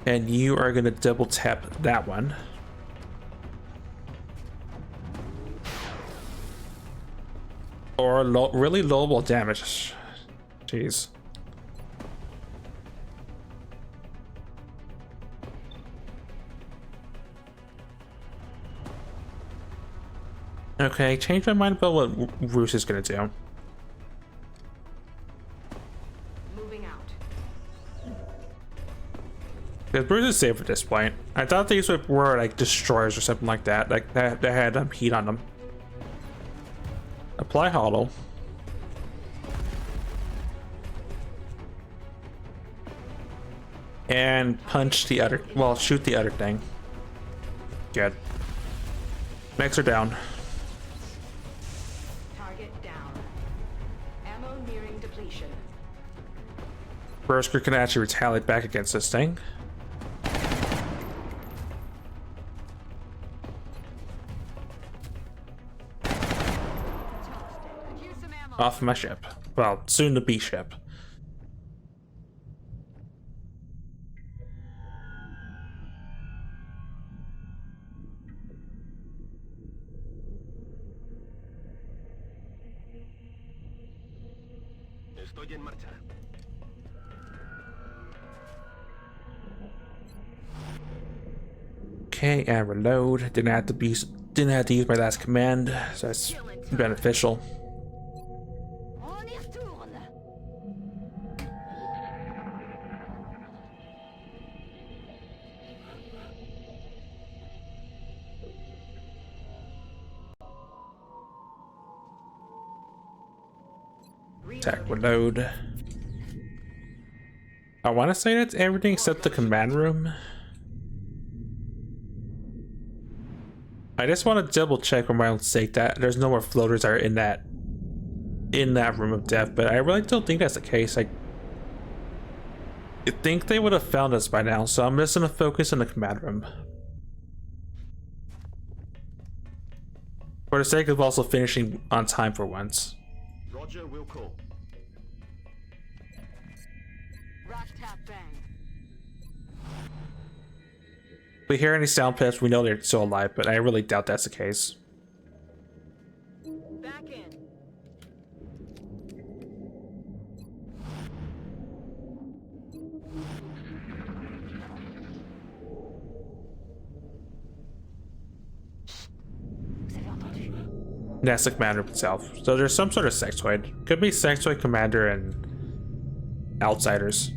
And you are going to double tap that one. Or really low ball damage. Jeez. Okay, change my mind about what Roos is going to do. Moving out. Because Bruce is safe at this point. I thought these were like destroyers or something like that. Like that had heat on them. Apply hollow. And punch the other, well, shoot the other thing. Good. Mechs are down. Target down. Ammo nearing depletion. Berserker can actually retaliate back against this thing. Could use some ammo. Off my ship. Well, soon to be ship. Estoy en marcha. Okay, and reload. Didn't have to use my last command, so that's beneficial. On y retourne. Attack reload. I want to say that's everything except the command room. I just want to double check for my own sake that there's no more floaters that are in that room of death, but I really don't think that's the case. I think they would have found us by now, so I'm just gonna focus on the command room. For the sake of also finishing on time for once. Roger, will call. Rock tap bang. If we hear any sound clips, we know they're still alive, but I really doubt that's the case. Back in. Vous avez entendu? That's the commander itself. So there's some sort of sectoid. Could be sectoid commander and outsiders.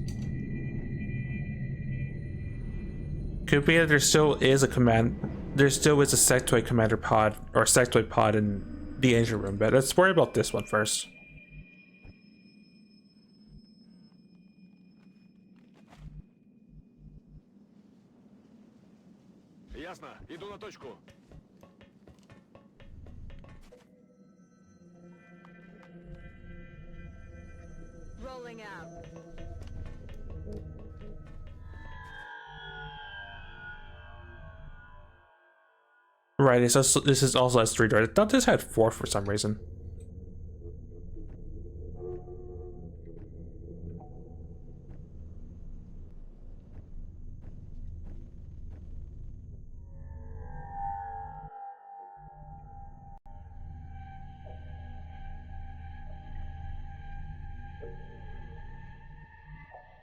Could be that there still is a sectoid commander pod or sectoid pod in the engine room, but let's worry about this one first. Ясно, иду на точку. Rolling out. Right, this is also has 3 doors. I thought this had 4 for some reason.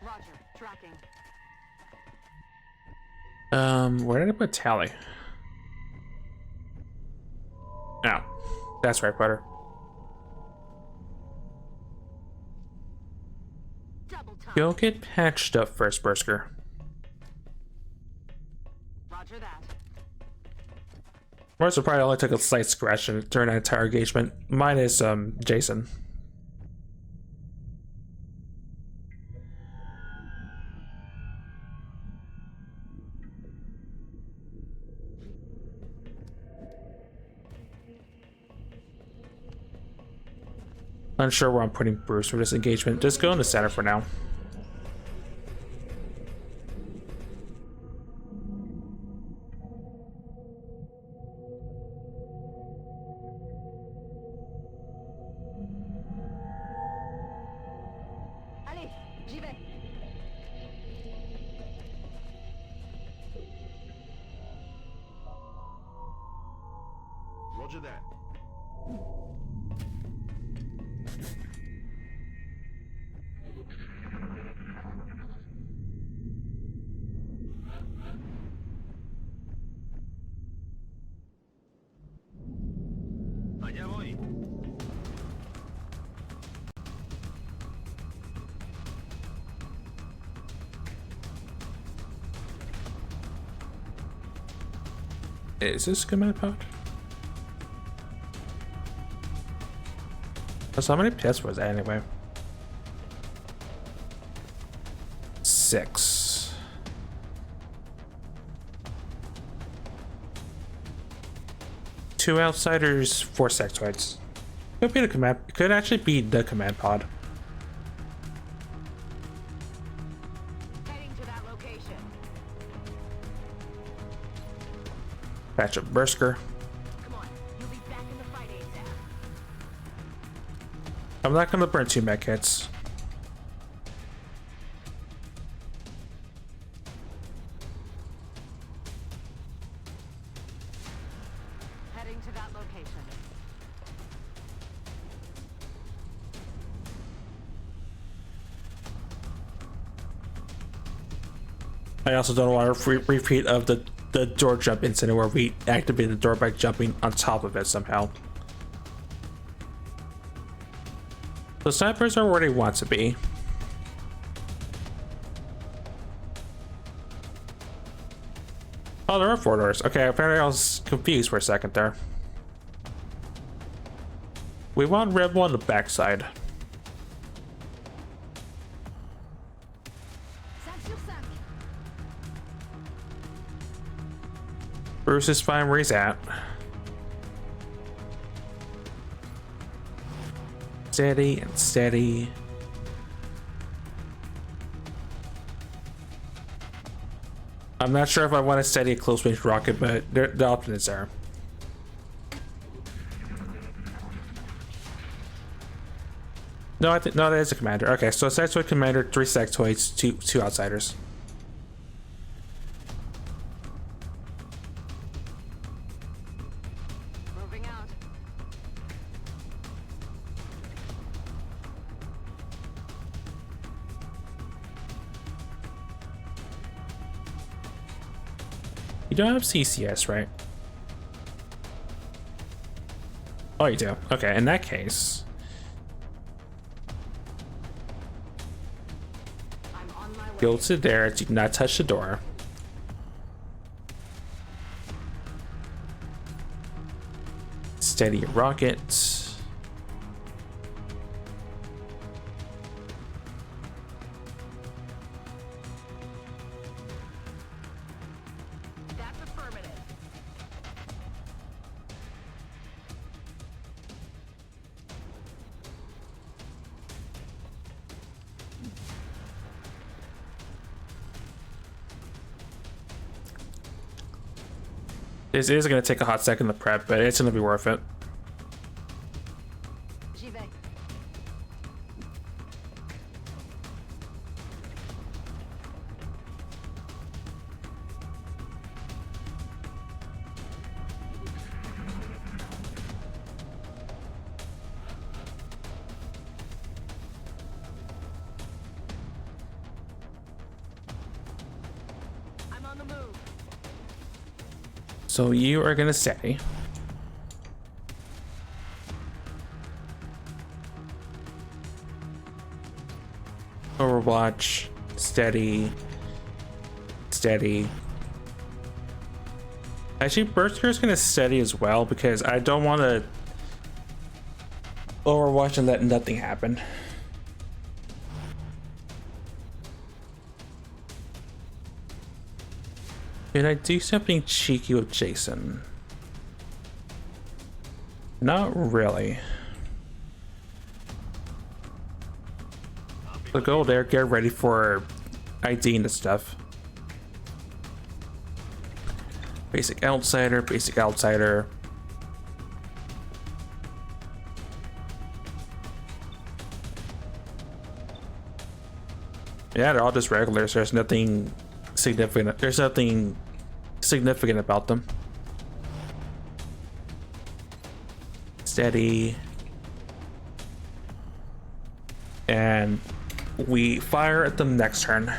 Roger. Tracking. Where did I put Tally? Oh, that's right, Butter. Double time. Go get patched up first, Bersker. Roger that. Mercer probably only took a slight scratch during that entire engagement. Mine is Jason. Unsure where I'm putting Bruce for this engagement. Just go in the center for now. Allez, j'y vais. Roger that. Allá voy. Is this command pod? So how many pits was that anyway? 6. Two outsiders, 4 sectoids. Could be the command. Could actually be the command pod. Heading to that location. Patch up Bersker. Come on, you'll be back in the fight ASAP. I'm not gonna burn 2 mech hits. Heading to that location. I also don't want a repeat of the door jump incident where we activated the door by jumping on top of it somehow. The snipers are where they want to be. Oh, there are 4 doors. Okay, apparently I was confused for a second there. We want Rebel on the backside. 5 sur 5. Bruce is fine where he's at. Steady and steady. I'm not sure if I want to steady a close range rocket, but the option is there. No, I think no, that is a commander. Okay, so sectoid commander, 3 sectoids, two outsiders. Moving out. You don't have CCS, right? Oh, you do. Okay, in that case, I'm on my way. go to there. Do not touch the door. Steady your rockets. That's affirmative. This is going to take a hot second to prep, but it's going to be worth it. J'y vais. I'm on the move. So you are going to say, or Overwatch, steady, steady. Actually, Berserker's gonna steady as well because I don't want to Overwatch and let nothing happen. Did I do something cheeky with Jason? Not really. So go there, get ready for ID and stuff. Basic outsider, basic outsider. Yeah, they're all just regulars. There's nothing significant. There's nothing significant about them. Steady. And we fire at them next turn.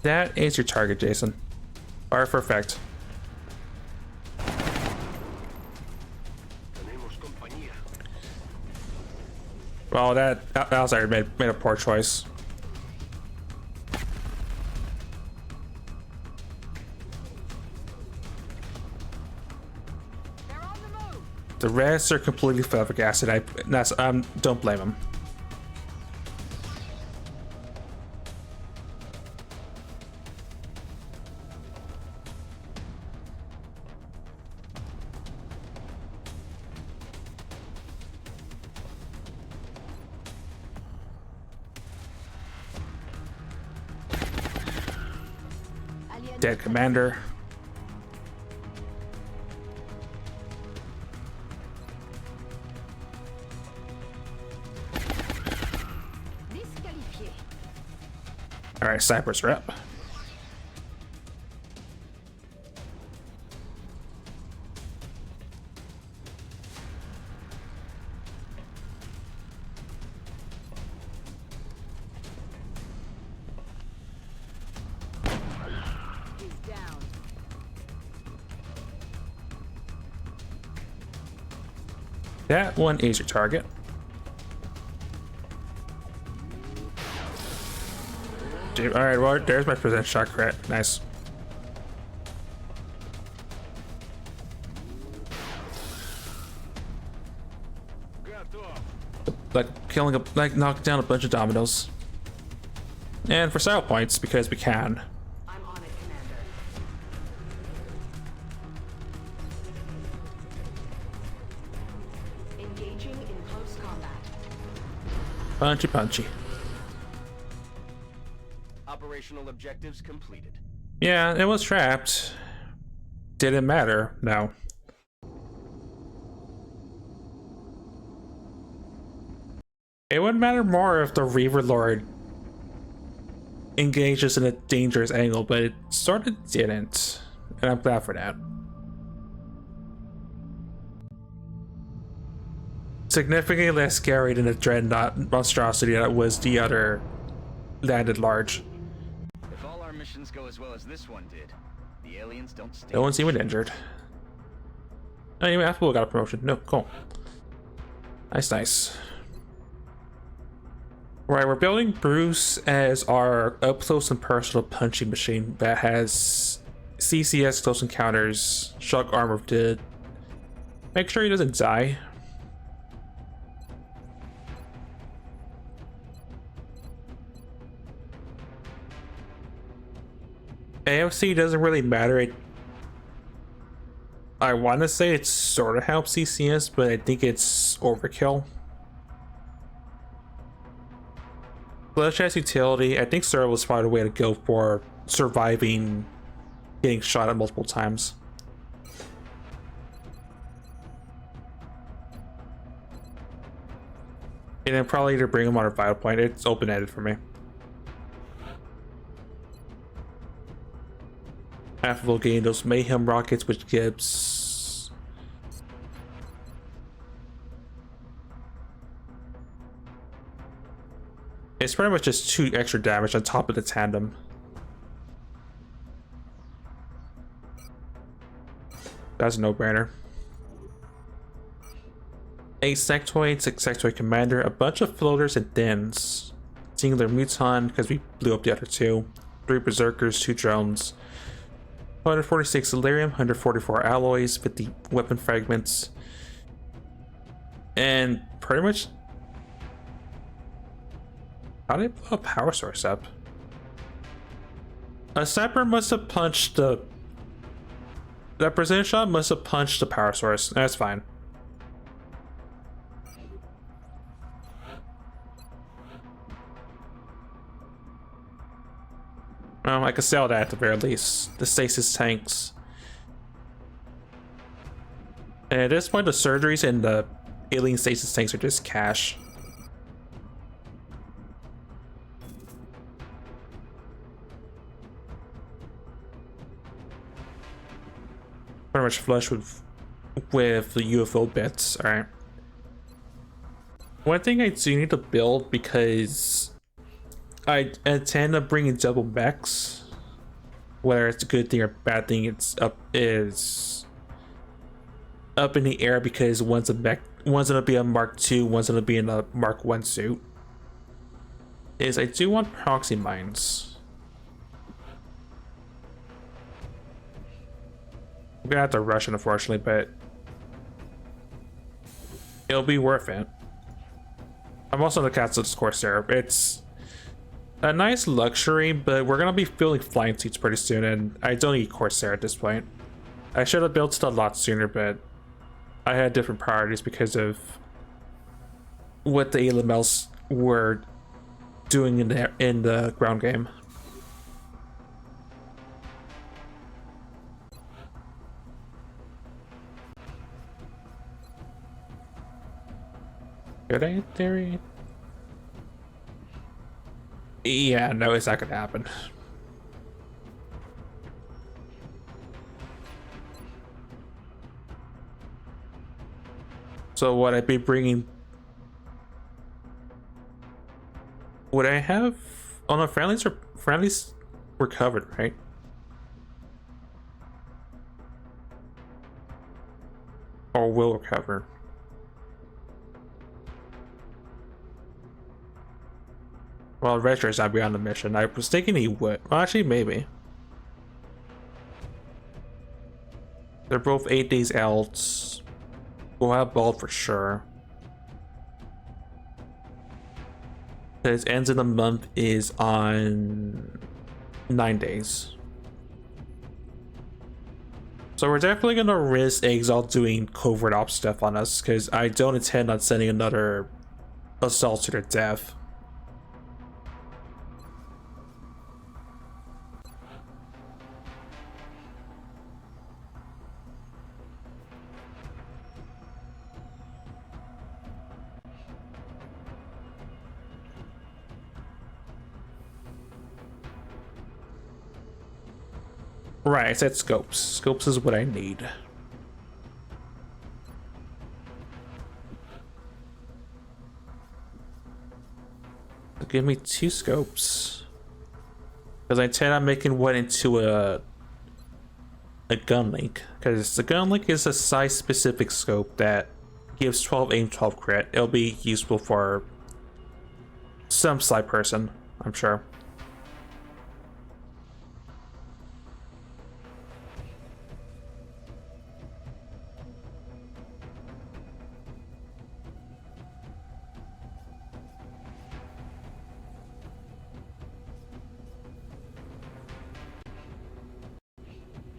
That is your target, Jason. Fire for effect. Well, that outsider made a poor choice. They're on the move. The rest are completely flabbergasted. Don't blame them. Dead commander. Disqualifié. All right, Cypress rep. He's down. That one is your target. Dude, all right, well, there's my percent shot crit. Nice. Like knocking down a bunch of dominoes. And for style points, because we can. I'm on it, Commander. Engaging in close combat. Punchy, punchy. Operational objectives completed. Yeah, it was trapped. Didn't matter. No. It would matter more if the Reaver Lord engages in a dangerous angle, but it sort of didn't. And I'm glad for that. Significantly less scary than the Dreadnought monstrosity that was the other landed large. If all our missions go as well as this one did, the aliens don't stay. No one's even injured. Anyway, Apple got a promotion. No, cool. Nice, nice. Right, we're building Bruce as our up-close and personal punching machine that has CCS close encounters, shock armor to make sure he doesn't die. AOC doesn't really matter. I want to say it sort of helps CCS, but I think it's overkill. Flesh has utility. I think Sir was probably the way to go for surviving getting shot at multiple times. And then probably to bring him on a vital point. It's open-ended for me. Half will gain those mayhem rockets, which gives It's pretty much just 2 extra damage on top of the tandem. That's a no-brainer. 8 sectoids, 6 sectoid commander, a bunch of floaters and dens. Singular muton because we blew up the other 2. 3 berserkers, 2 drones. 146 Delirium, 144 alloys, 50 weapon fragments. And pretty much... How did I blow a power source up? A sniper must have punched the... That precision shot must have punched the power source. That's fine. Well, I could sell that at the very least. The stasis tanks. And at this point, the surgeries and the alien stasis tanks are just cash. Pretty much flush with the UFO bits. All right. One thing I do need to build because I tend to bring in double mechs. Whether it's a good thing or bad thing, it's up in the air because one's gonna be a Mark II, one's gonna be in a Mark I suit. Is I do want proxy mines. I'm gonna have to rush it, unfortunately, but it'll be worth it. I'm also gonna cancel this Corsair. It's a nice luxury, but we're gonna be building flying suits pretty soon, and I don't need Corsair at this point. I should have built it a lot sooner, but I had different priorities because of what the ALMLs were doing in the ground game. Could I, in theory? Yeah, no, it's not gonna happen. So would I be bringing... Would I have... Oh no, friendlies were covered, right? Or will recover. Well, Retro's not beyond the mission. I was thinking he would. Well, actually, maybe. They're both 8 days out. We'll have bald for sure. His ends in the month is on 9 days. So we're definitely gonna risk Exalt doing covert ops stuff on us, because I don't intend on sending another assault to their death. Right, I said scopes. Scopes is what I need. So give me 2 scopes. Because I intend on making one into a gun link. Because the gun link is a size specific scope that gives 12 aim, 12 crit. It'll be useful for some sly person, I'm sure.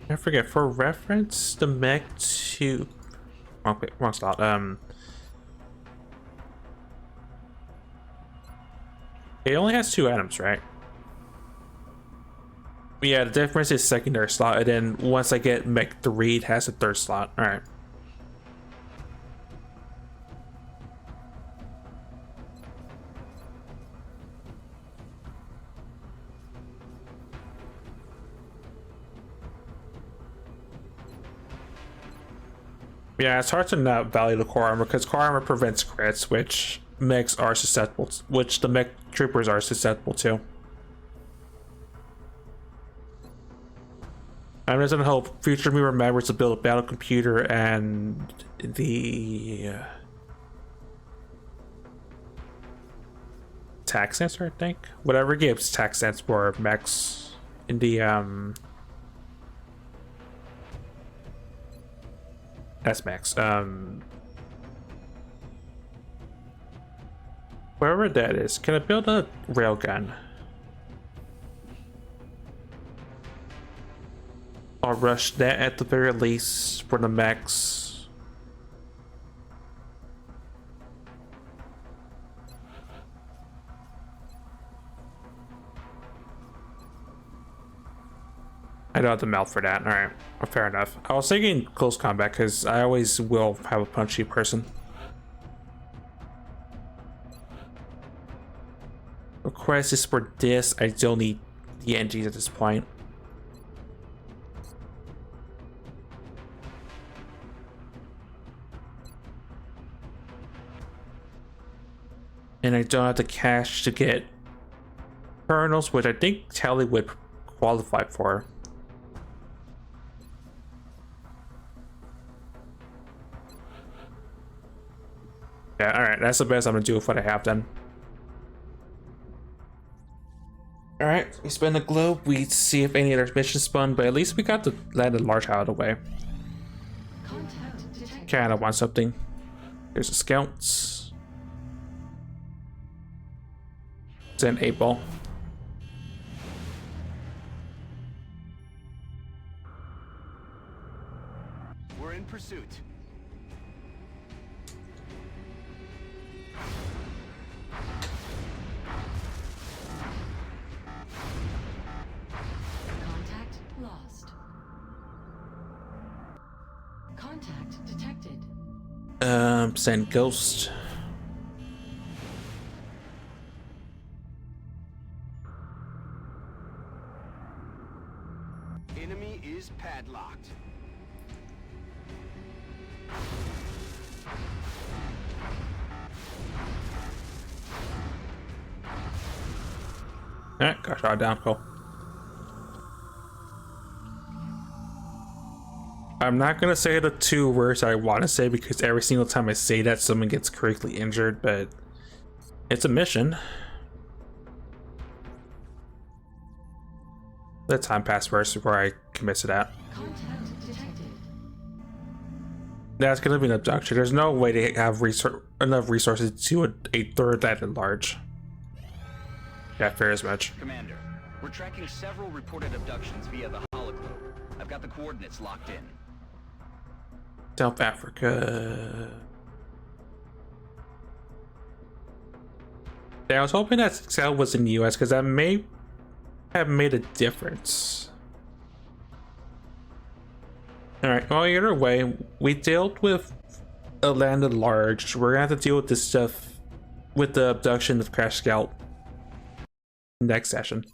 I forget, for reference, the mech to... wrong slot. It only has 2 items, right? Yeah, the difference is secondary slot, and then once I get mech 3, it has a 3rd slot. Alright. Yeah, it's hard to not value the core armor because core armor prevents crits, which mechs are susceptible, which the mech troopers are susceptible to. I'm just gonna hope future me remembers to build a battle computer and the tax sensor, I think. Whatever gives tax sense for mechs in the that's mechs. Wherever that is, can I build a railgun? I'll rush that at the very least for the mechs. I don't have the mouth for that. Alright, fair enough. I was thinking close combat because I always will have a punchy person. The crisis for this, I still need the engines at this point. And I don't have the cash to get kernels, which I think Tally would qualify for. Yeah, alright, that's the best I'm gonna do with what I have then. Alright, we spin the globe, we see if any other missions spun, but at least we got the landed large out of the way. Kinda want something. Here's the scouts. It's an 8-ball. We're in pursuit. Contact lost. Contact detected. Send ghost. Enemy is padlocked. Alright, got shot down, cool. I'm not gonna say the 2 words I want to say because every single time I say that someone gets critically injured, but it's a mission. Let time pass first before I commit to that. Contact detected. That's gonna be an abduction. There's no way to have enough resources to a third that large. Yeah, fair as much. Commander, we're tracking several reported abductions via the hologlobe. I've got the coordinates locked in. South Africa. Yeah, I was hoping that South was in the US because that may have made a difference. Alright, well, either way, we dealt with a landed large. We're gonna have to deal with this stuff with the abduction of Crash Scout next session.